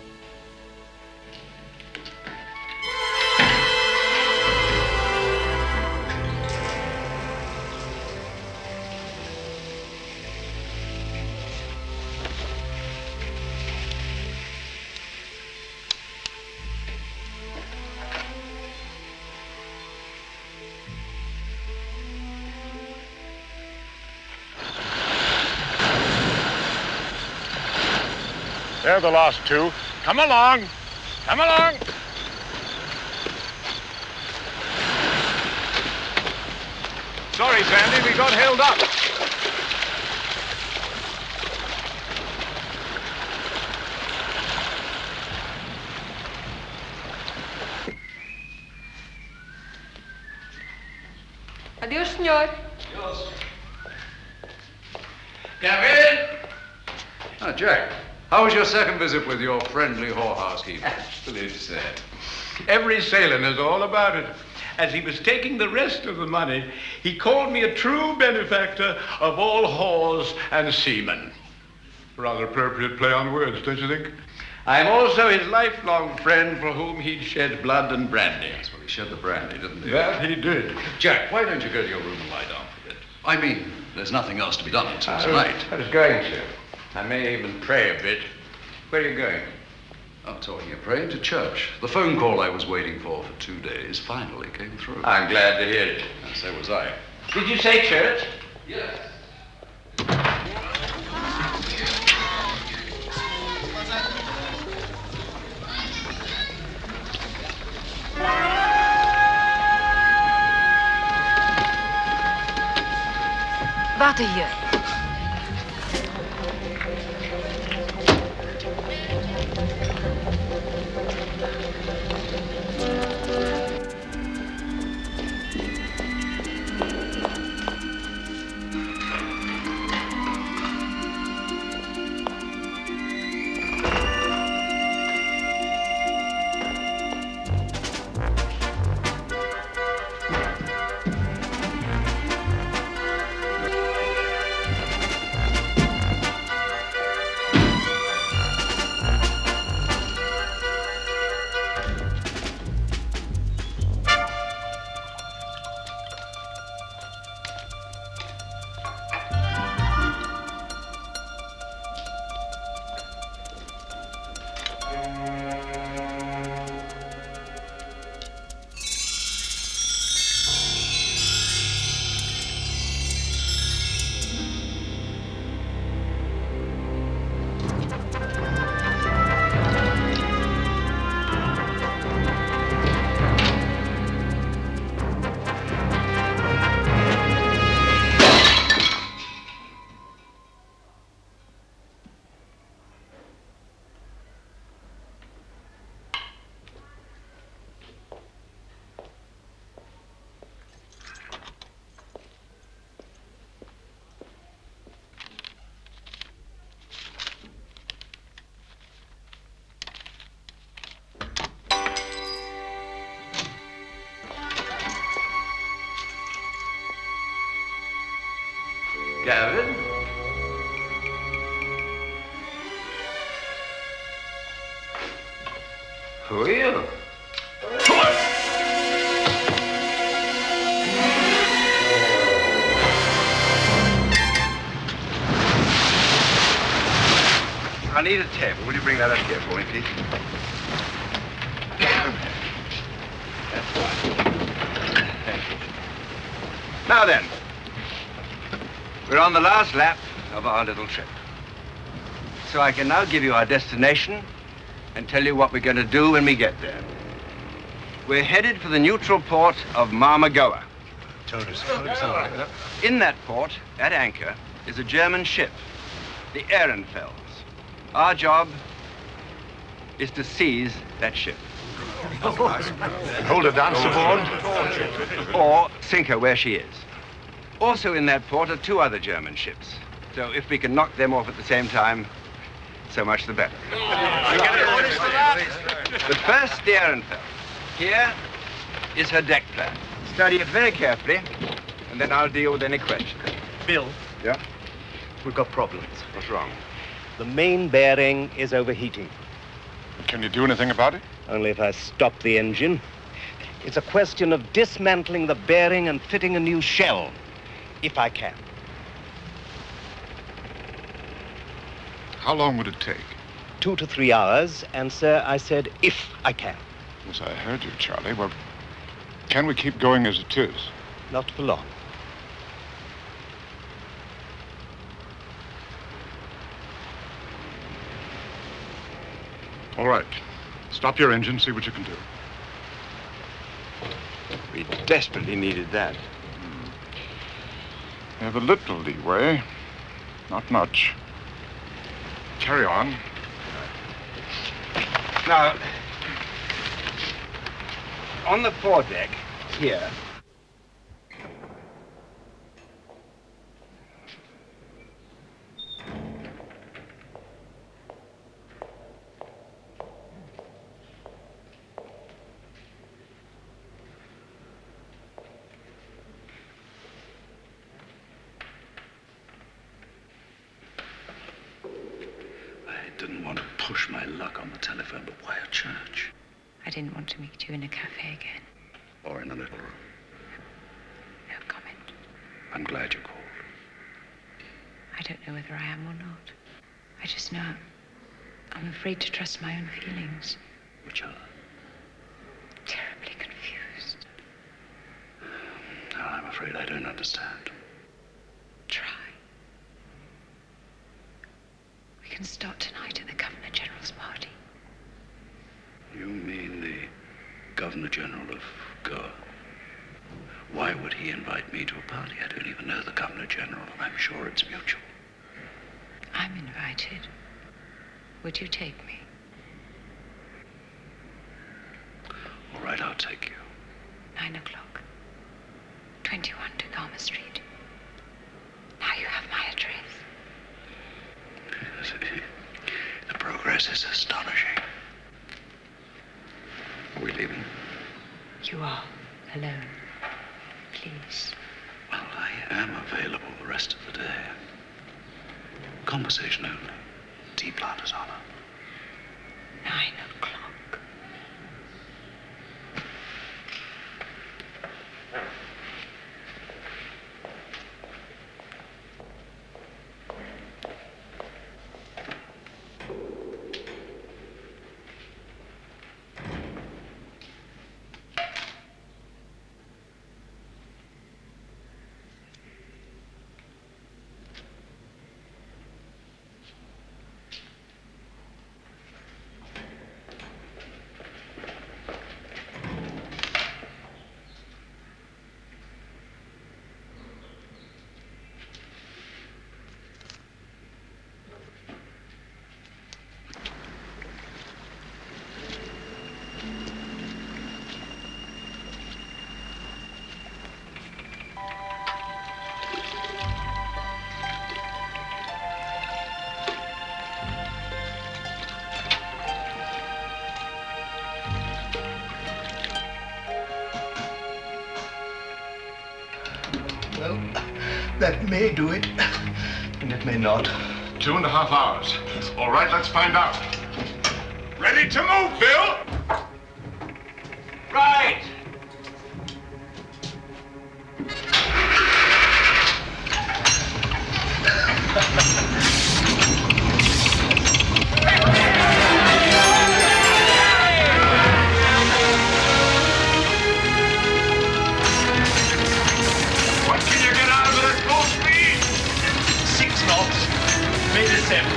They're the last two. Come along. Come along. Sorry, Sandy, we got held up. Adios, senor. Gavin! Ah, Jack. How was your second visit with your friendly whorehouse keeper? Absolutely sad. Every sailor knows all about it. As he was taking the rest of the money, he called me a true benefactor of all whores and seamen. Rather appropriate play on words, don't you think? I'm also his lifelong friend for whom he'd shed blood and brandy. Yes, well, he shed the brandy, didn't he? That he did. Jack, why don't you go to your room and lie down for a bit? I mean, there's nothing else to be done until tonight. I was going to. I may even pray a bit. Where are you going? I'm talking of praying to church. The phone call I was waiting for 2 days finally came through. I'm glad to hear it. And so was I. Did you say church? Yes. Warte hier. Gavin? Who are you? I need a table. Will you bring that up here for me, please? That's fine. Thank you. Now then, we're on the last lap of our little trip. So I can now give you our destination and tell you what we're going to do when we get there. We're headed for the neutral port of Marmagoa. In that port, at anchor, is a German ship, the Ehrenfels. Our job is to seize that ship. Hold her down aboard? Or sink her where she is. Also in that port are two other German ships. So if we can knock them off at the same time, so much the better. But first, the Ehrenfels. Here is her deck plan. Study it very carefully, and then I'll deal with any questions. Bill? Yeah? We've got problems. What's wrong? The main bearing is overheating. Can you do anything about it? Only if I stop the engine. It's a question of dismantling the bearing and fitting a new shell, if I can. How long would it take? 2 to 3 hours, and, sir, I said if I can. Yes, I heard you, Charlie. Well, can we keep going as it is? Not for long. All right. Stop your engine, see what you can do. We desperately needed that. We have a little leeway. Not much. Carry on. Now, on the foredeck, here, Didn't want to push my luck on the telephone, but why a church? I didn't want to meet you in a cafe again. Or in a little room. No comment. I'm glad you called. I don't know whether I am or not. I just know I'm afraid to trust my own feelings. Which are? Terribly confused. I'm afraid I don't understand. Try. We can start tonight at the Governor General's party. You mean the Governor General of Goa? Why would he invite me to a party? I don't even know the Governor General, and I'm sure it's mutual. I'm invited. Would you take me? All right, I'll take you. 9 o'clock. 21 Tacoma Street. Now you have my address. The progress is astonishing. Are we leaving? You are alone. Please. Well, I am available the rest of the day. Conversation only. Tea planter's honor. 9 o'clock. Well, that may do it, and it may not. 2.5 hours. All right, let's find out. Ready to move, Bill? Right. What can you get out of it at full speed? 6 knots. Made a 7.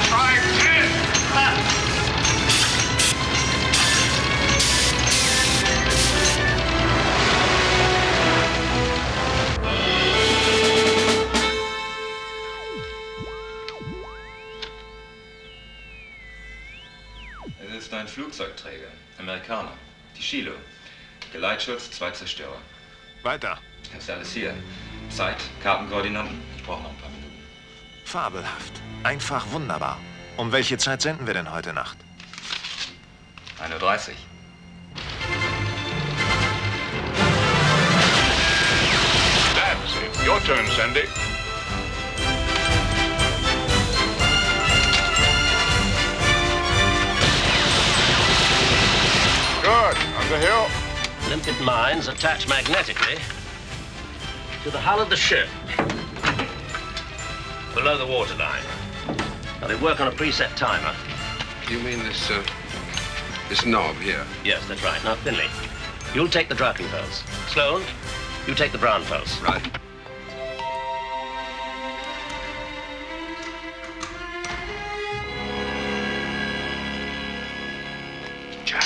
Try 10. Es ist ein Flugzeugträger. Amerikaner. Die Shiloh. Geleitschutz, 2 Zerstörer. Weiter. Das ist alles hier. Zeit, Kartenkoordinaten. Ich brauche noch ein paar Minuten. Fabelhaft. Einfach wunderbar. Um welche Zeit senden wir denn heute Nacht? 1:30 Uhr. That's it. Your turn, Sandy. Good. On the hill. Limpet mines attach magnetically to the hull of the ship below the waterline. Now, they work on a preset timer. You mean this knob here? Yes, that's right. Now, Finley, you'll take the driving pulse. Sloan, you take the brown pulse. Right. Jack.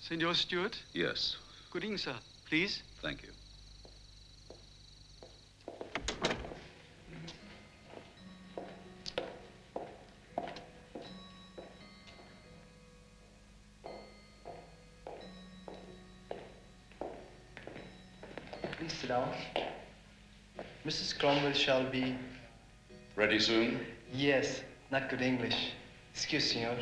Senor Stewart? Yes. Good evening, sir. Please? Thank you. Please sit down. Mrs. Cromwell shall be... Ready soon? Yes, not good English. Excuse, senor.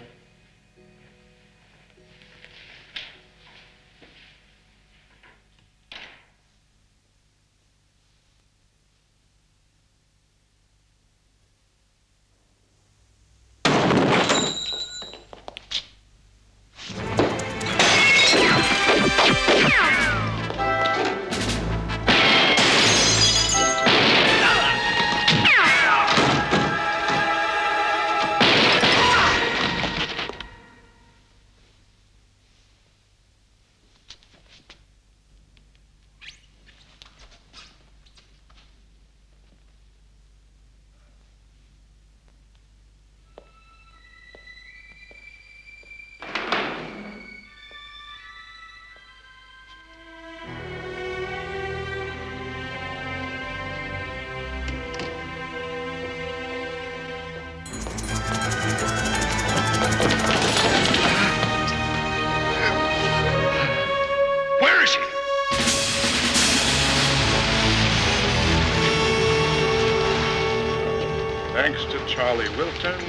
Thanks to Charlie Wilton,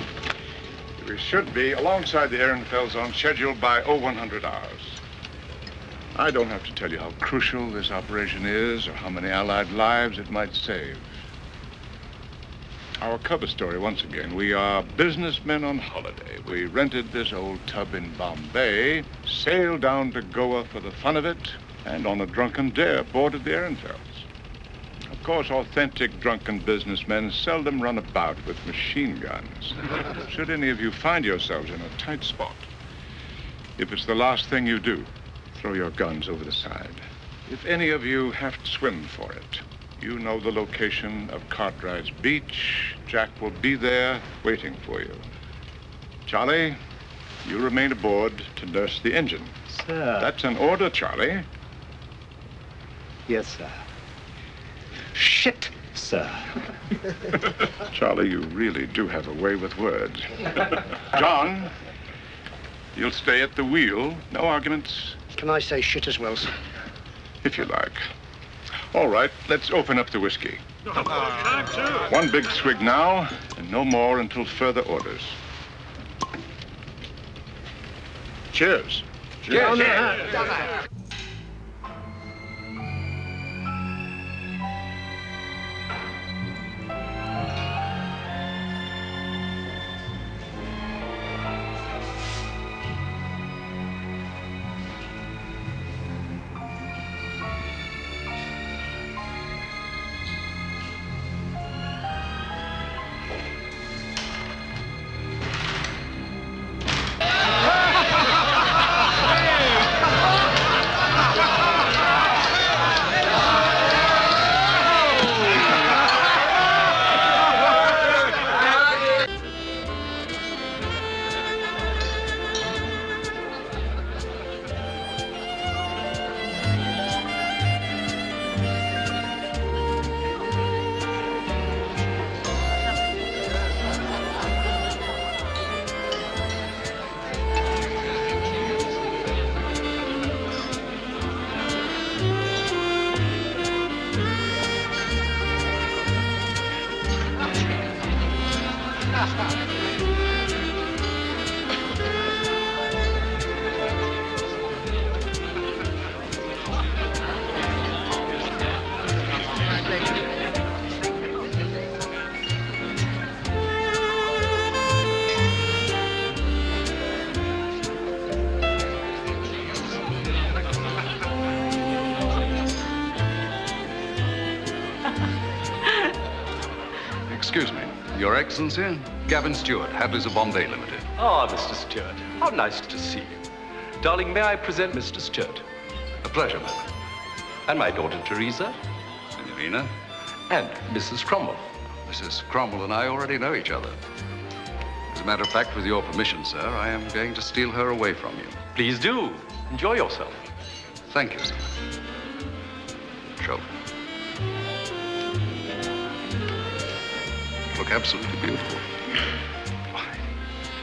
we should be alongside the Ehrenfeld zone scheduled by 0100 hours. I don't have to tell you how crucial this operation is or how many Allied lives it might save. Our cover story, once again, we are businessmen on holiday. We rented this old tub in Bombay, sailed down to Goa for the fun of it, and on a drunken dare boarded the Ehrenfelds. Of course, authentic drunken businessmen seldom run about with machine guns. Should any of you find yourselves in a tight spot, if it's the last thing you do, throw your guns over the side. If any of you have to swim for it, you know the location of Cartwright's beach. Jack will be there waiting for you. Charlie, you remain aboard to nurse the engine. Sir. That's an order, Charlie. Yes, sir. Shit, sir. Charlie, you really do have a way with words. John, you'll stay at the wheel. No arguments. Can I say shit as well, sir? If you like. All right, let's open up the whiskey. One big swig now, and no more until further orders. Cheers. Cheers. Excuse me. Your Excellency, Gavin Stewart, Hadleys of Bombay Limited. Ah, Mr. Stewart. How nice to see you. Darling, may I present Mr. Stewart? A pleasure, madam. And my daughter, Teresa. Signorina. And Mrs. Cromwell. Mrs. Cromwell and I already know each other. As a matter of fact, with your permission, sir, I am going to steal her away from you. Please do. Enjoy yourself. Thank you, sir. Show. Look absolutely beautiful.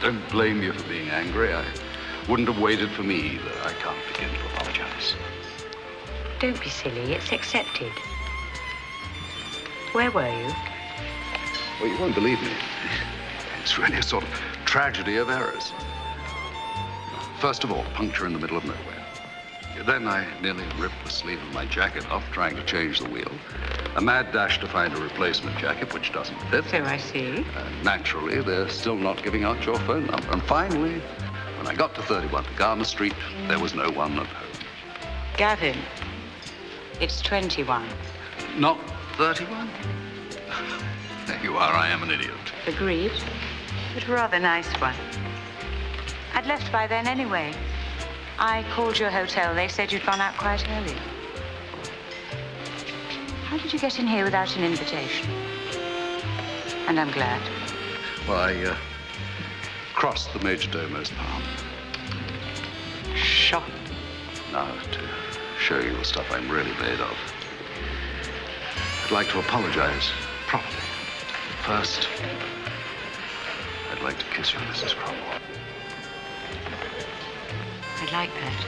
Don't blame you for being angry. I wouldn't have waited for me either. I can't begin to apologize. Don't be silly. It's accepted. Where were you? Well, you won't believe me. It's really a sort of tragedy of errors. First of all, a puncture in the middle of nowhere. Then I nearly ripped the sleeve of my jacket off trying to change the wheel. A mad dash to find a replacement jacket, which doesn't fit. So I see. Naturally, they're still not giving out your phone number. And finally, when I got to 31 Garner Street, there was no one at home. Gavin, it's 21. Not 31? There you are, I am an idiot. Agreed. But a rather nice one. I'd left by then anyway. I called your hotel. They said you'd gone out quite early. How did you get in here without an invitation? And I'm glad. Well, I crossed the Majordomo's palm. Shocked. Now, to show you the stuff I'm really made of, I'd like to apologize properly. First, I'd like to kiss you, Mrs. Cromwell. I'd like that.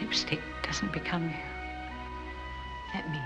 Lipstick doesn't become you. Let me.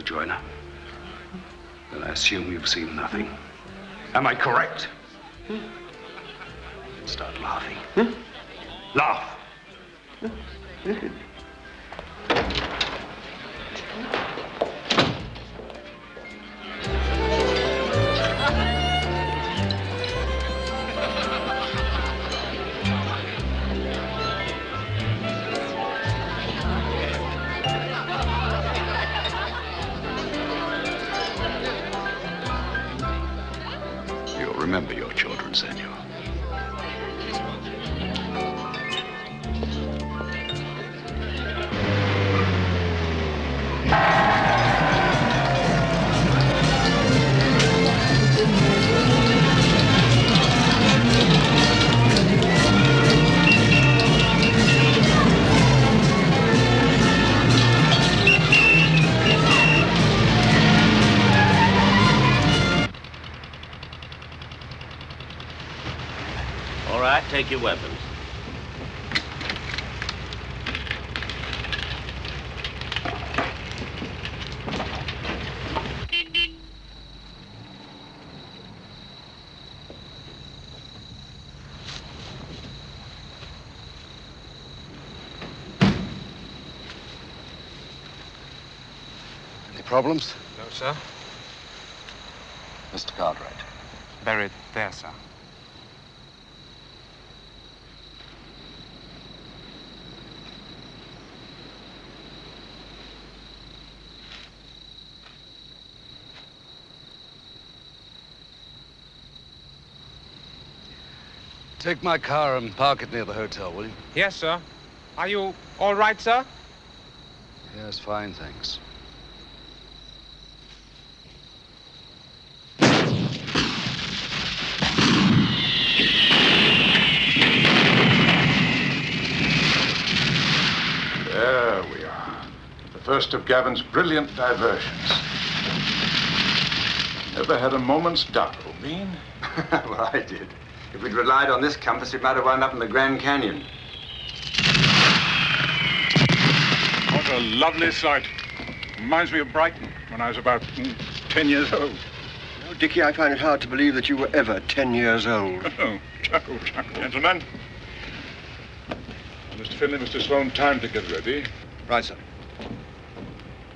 Join her. Then I assume you've seen nothing. Am I correct? Start laughing. Laugh. Remember your children, senor. Take your weapons. Any problems? No, sir. Mr. Cartwright. Buried there, sir. Take my car and park it near the hotel, will you? Yes, sir. Are you all right, sir? Yes, fine, thanks. There we are. The first of Gavin's brilliant diversions. Never had a moment's doubt, Owain. Well, I did. If we'd relied on this compass, it might have wound up in the Grand Canyon. What a lovely sight. Reminds me of Brighton when I was about 10 years old. Oh, Dickie, I find it hard to believe that you were ever 10 years old. Oh, gentlemen. Mr. Finlay, Mr. Sloan, time to get ready. Right, sir.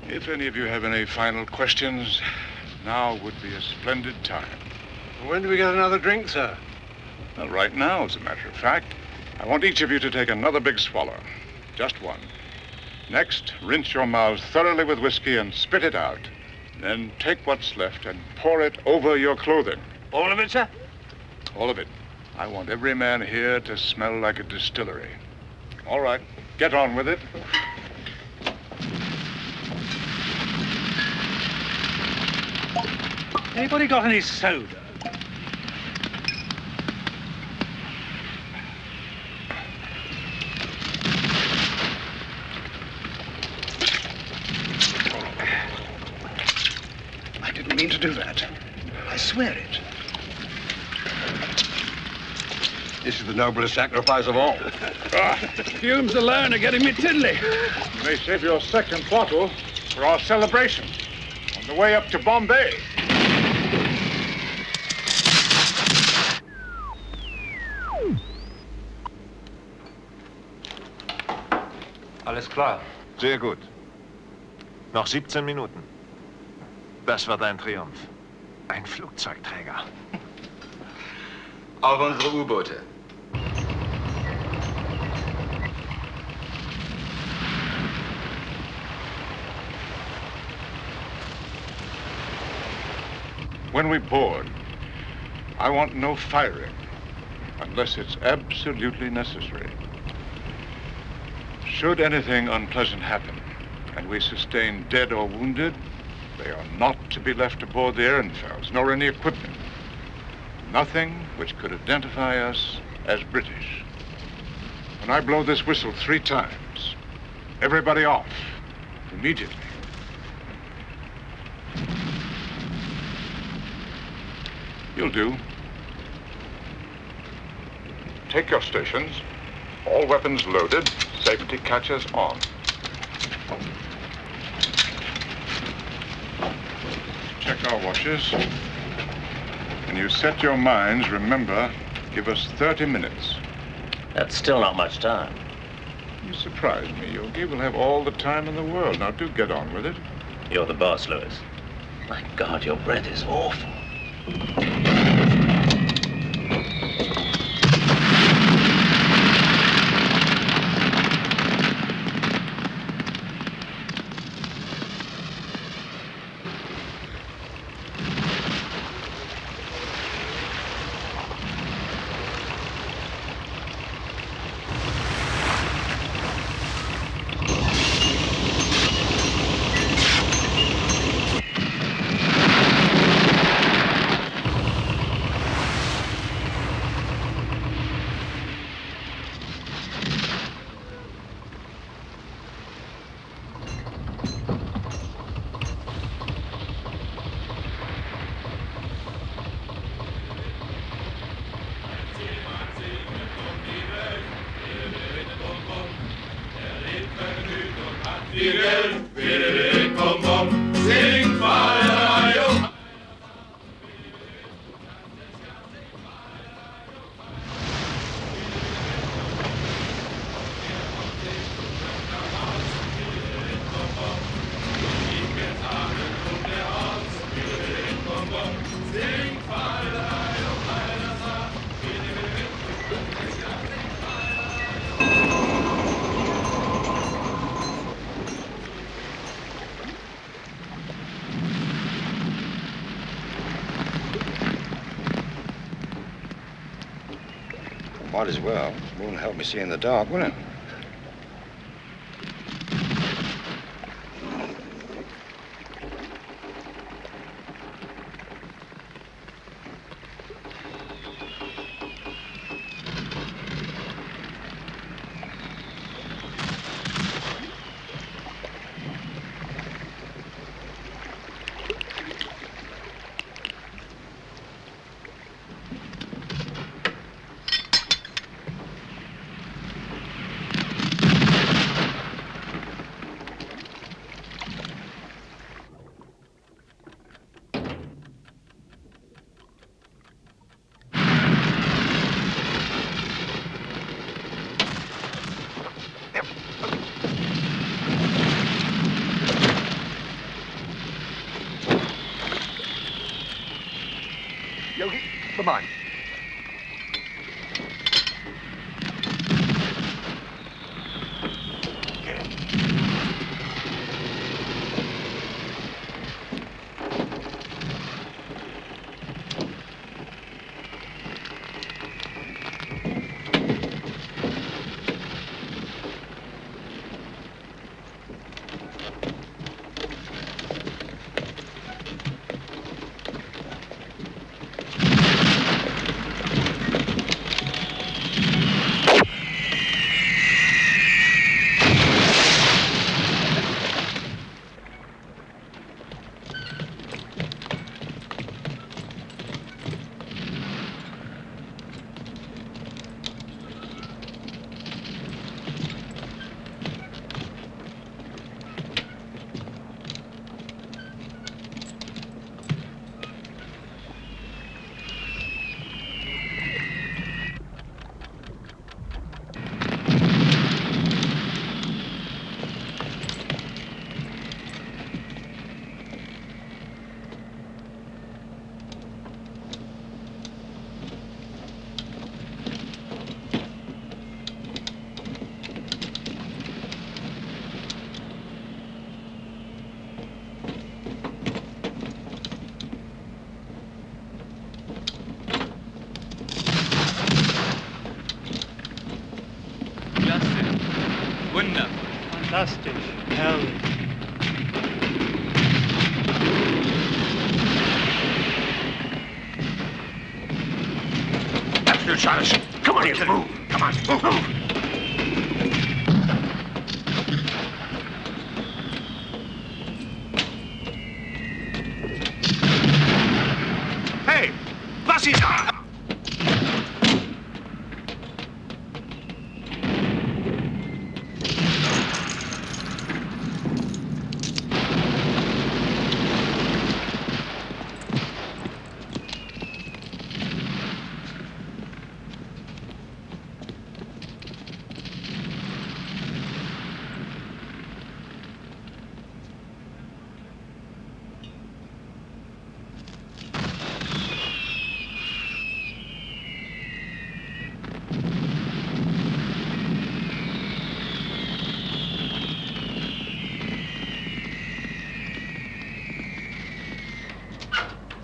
If any of you have any final questions, now would be a splendid time. When do we get another drink, sir? Well, right now, as a matter of fact. I want each of you to take another big swallow. Just one. Next, rinse your mouths thoroughly with whiskey and spit it out. Then take what's left and pour it over your clothing. All of it, sir? All of it. I want every man here to smell like a distillery. All right, get on with it. Anybody got any soda? I didn't mean to do that. I swear it. This is the noblest sacrifice of all. Fumes alone are getting me tiddly. You may save your second bottle for our celebration on the way up to Bombay. Alles klar. Sehr gut. Noch 17 Minuten. Das wird ein Triumph. Ein Flugzeugträger. Auch unsere U-Boote. When we board, I want no firing unless it's absolutely necessary. Should anything unpleasant happen and we sustain dead or wounded, they are not to be left aboard the Ehrenfels, nor any equipment. Nothing which could identify us as British. When I blow this whistle 3 times, everybody off immediately. You'll do. Take your stations. All weapons loaded. Safety catches on. Check our watches. When you set your minds, remember, give us 30 minutes. That's still not much time. You surprise me, Yogi. We'll have all the time in the world. Now, do get on with it. You're the boss, Lewis. My God, your breath is awful. Might as well. It won't help me see in the dark, will it? Yogi, come on. Wunder. Fantastisch. Herrlich. Absolute silence. Come on, you move. Come on, move. Hey, was ist da?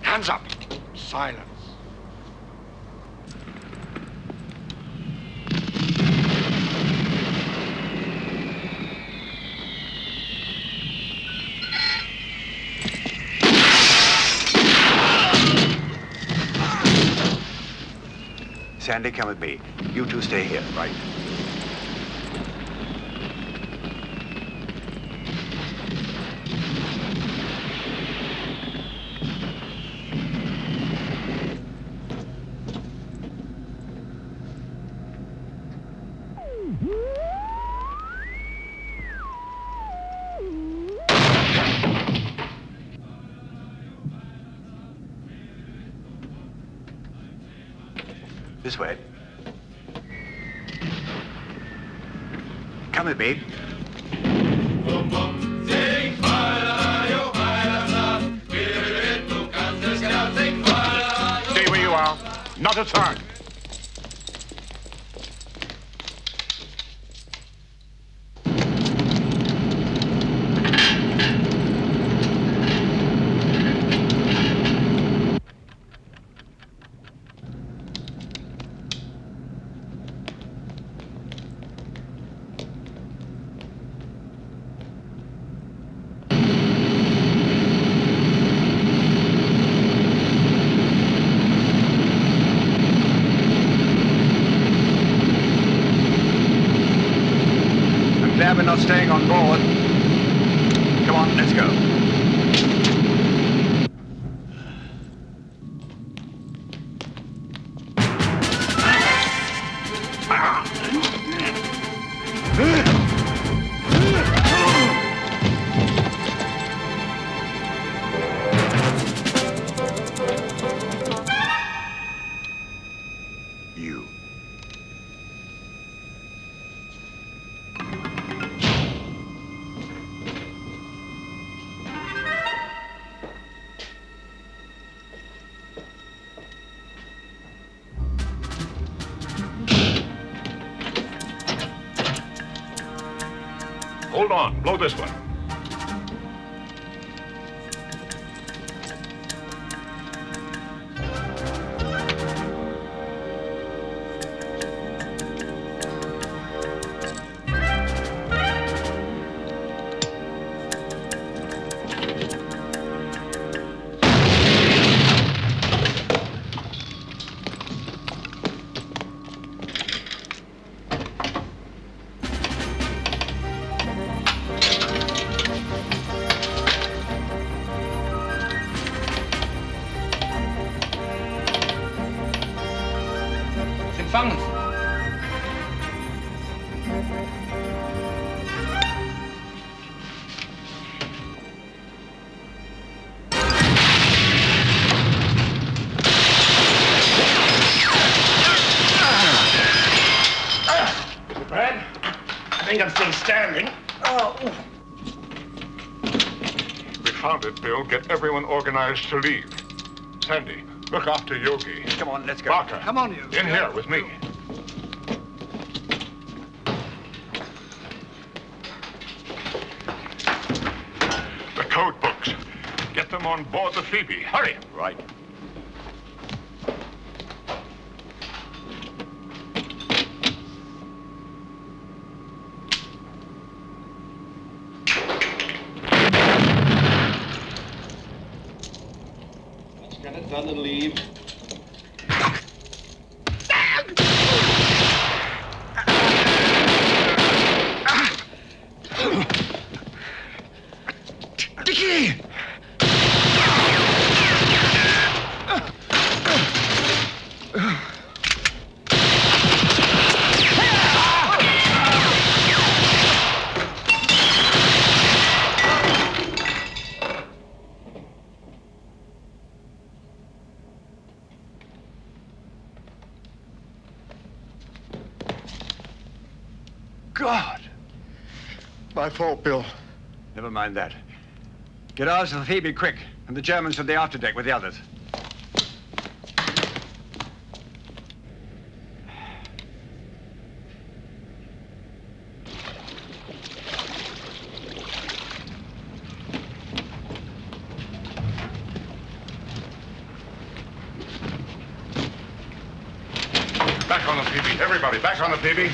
Hands up. Silence. Sandy, come with me. You two stay here, right? This way. Come with me. Stay where you are. Not a turn. cabin not staying on board. Come on, let's go. Hold on. Blow this one. Bill, get everyone organized to leave. Sandy, look after Yogi. Come on, let's go. Barker, come on, you. In here with me. The code books. Get them on board the Phoebe. Hurry. Right. Done and leave. Dickie! God! My fault, Bill. Never mind that. Get ours to the Phoebe quick, and the Germans to the afterdeck with the others. Back on the Phoebe. Everybody, back on the Phoebe.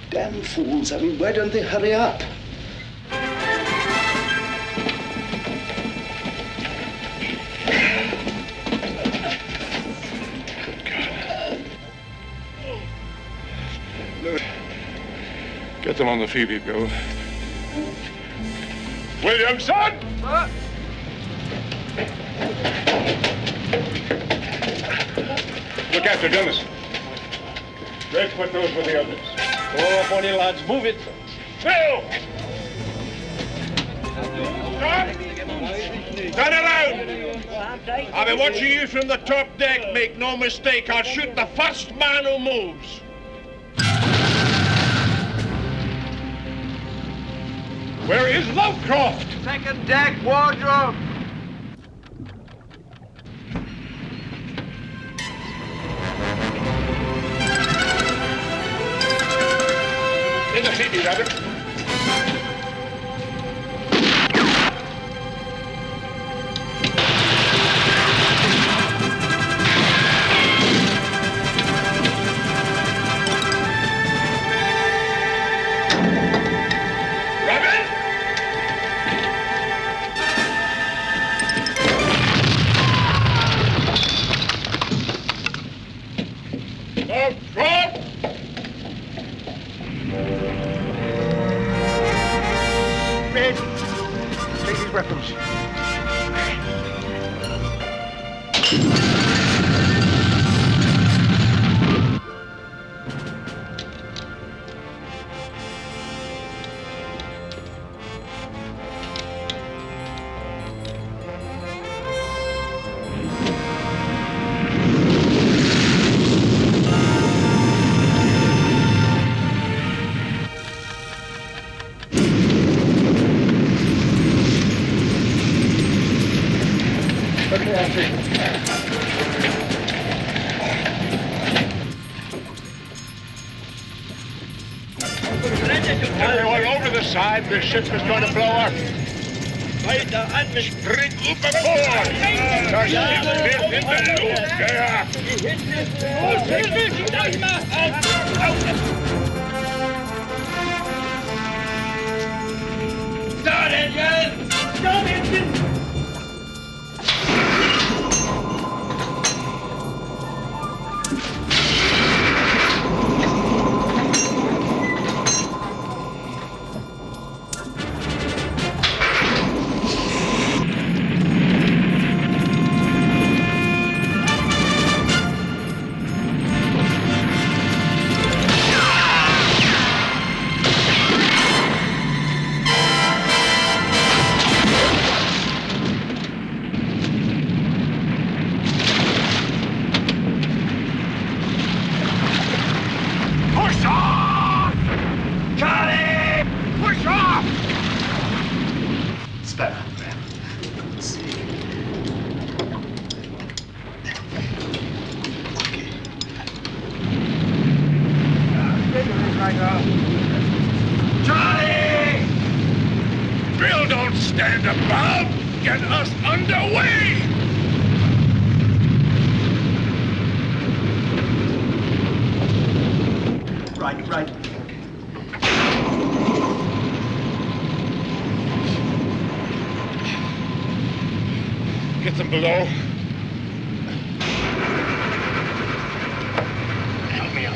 Damn fools. I mean, why don't they hurry up? Get them on the Phoebe, Bill. Williamson! Look after Dennis. Red, put those with the others. Go up on you, lads. Move it. Bill! Turn around! I've been watching you from the top deck. Make no mistake, I'll shoot the first man who moves. Where is Lovecroft? Second deck, wardrobe. Gavin. Everyone over the side. The ship is going to blow up. Spring overboard. The ship is in the loop. Start engine! Start engine! Charlie! Drill don't stand above. Get us underway! Right. Get them below. Help me up.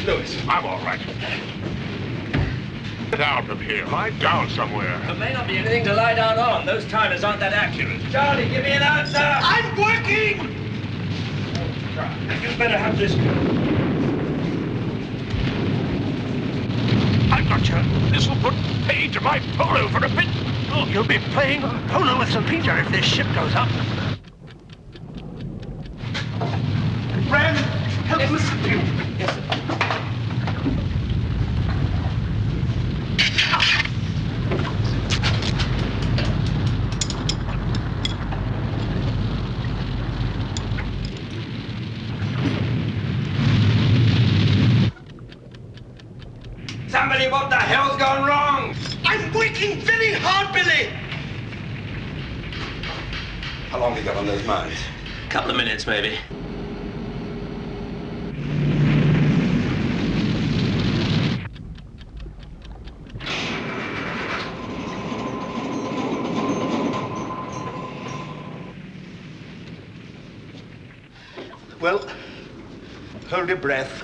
Lewis, I'm all right. Get down from here. Lie down somewhere. There may not be anything to lie down on. Those timers aren't that accurate. Charlie, give me an answer! I'm working! You better have this. I've got you. This will put paid to my polo for a bit. Oh, you'll be playing polo with St. Peter if this ship goes up. Brandon, help us. Yes, sir. Somebody, what the hell's gone wrong? I'm working very hard, Billy! How long have you got on those mines? Couple of minutes, maybe. Well, hold your breath.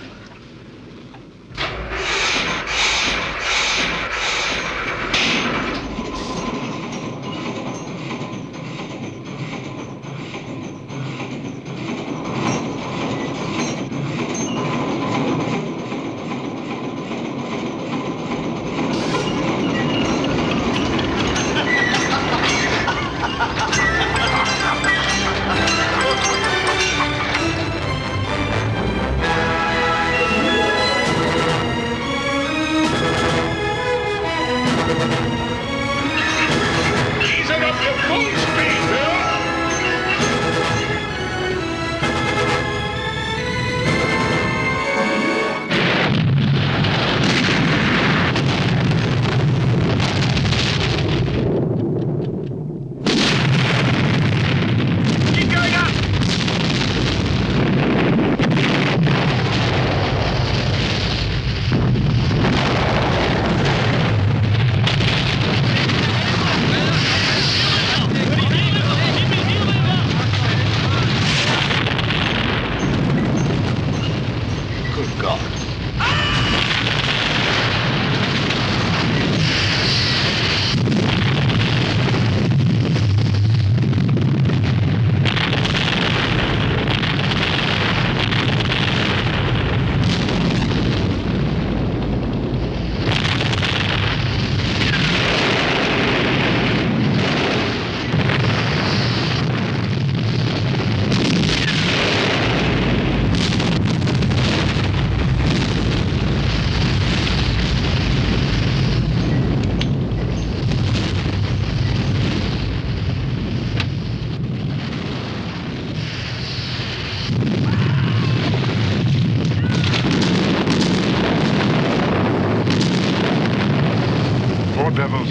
poor devils.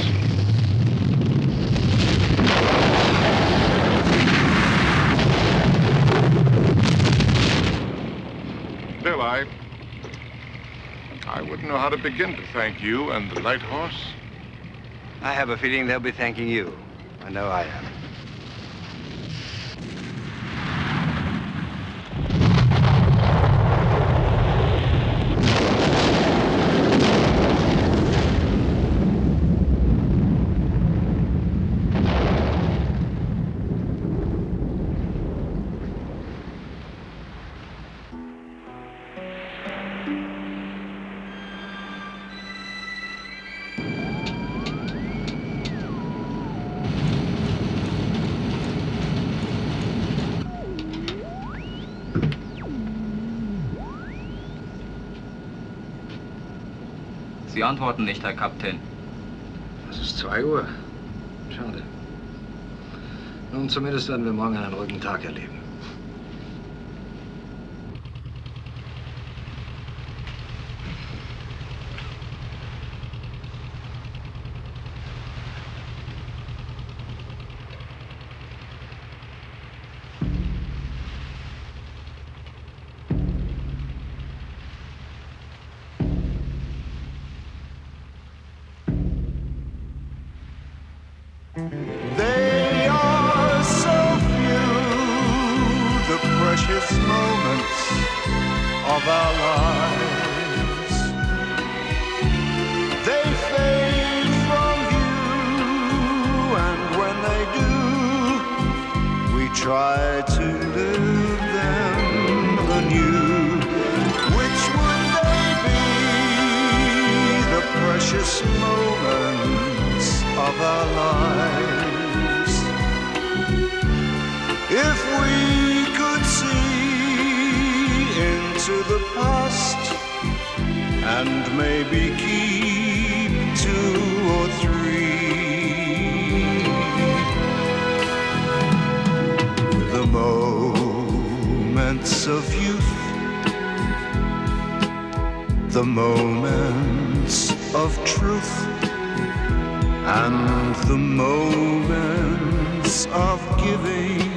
Still, I wouldn't know how to begin to thank you and the light horse. I have a feeling they'll be thanking you. I know I am. Sie antworten nicht, Herr Kapitän. Es ist 2 Uhr. Schade. Nun, zumindest werden wir morgen einen ruhigen Tag erleben. They are so few, the precious moments of our lives. They fade from view, and when they do, we try to live them anew. Which would they be, the precious moments of our lives? If we could see into the past and maybe keep 2 or 3 the moments of youth, the moments of truth, and the moments of giving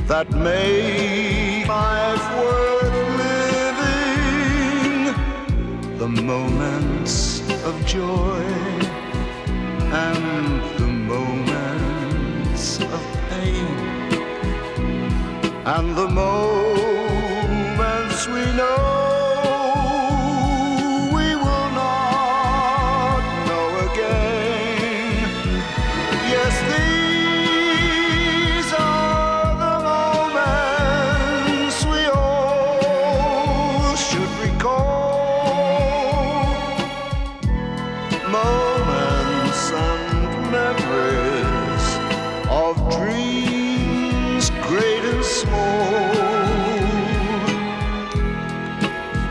that make life worth living, the moments of joy and the moments of pain, and the moments we know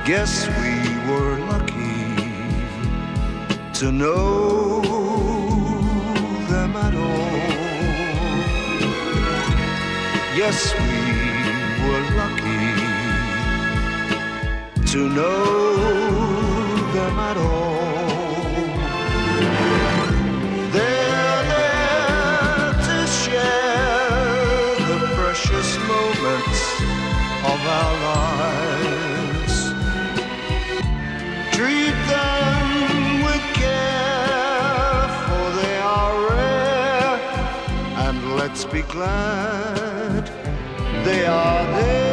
guess we were lucky to know them at all. Yes, we were lucky to know them at all. They're there to share the precious moments of our lives. Treat them with care, for they are rare, and let's be glad they are there.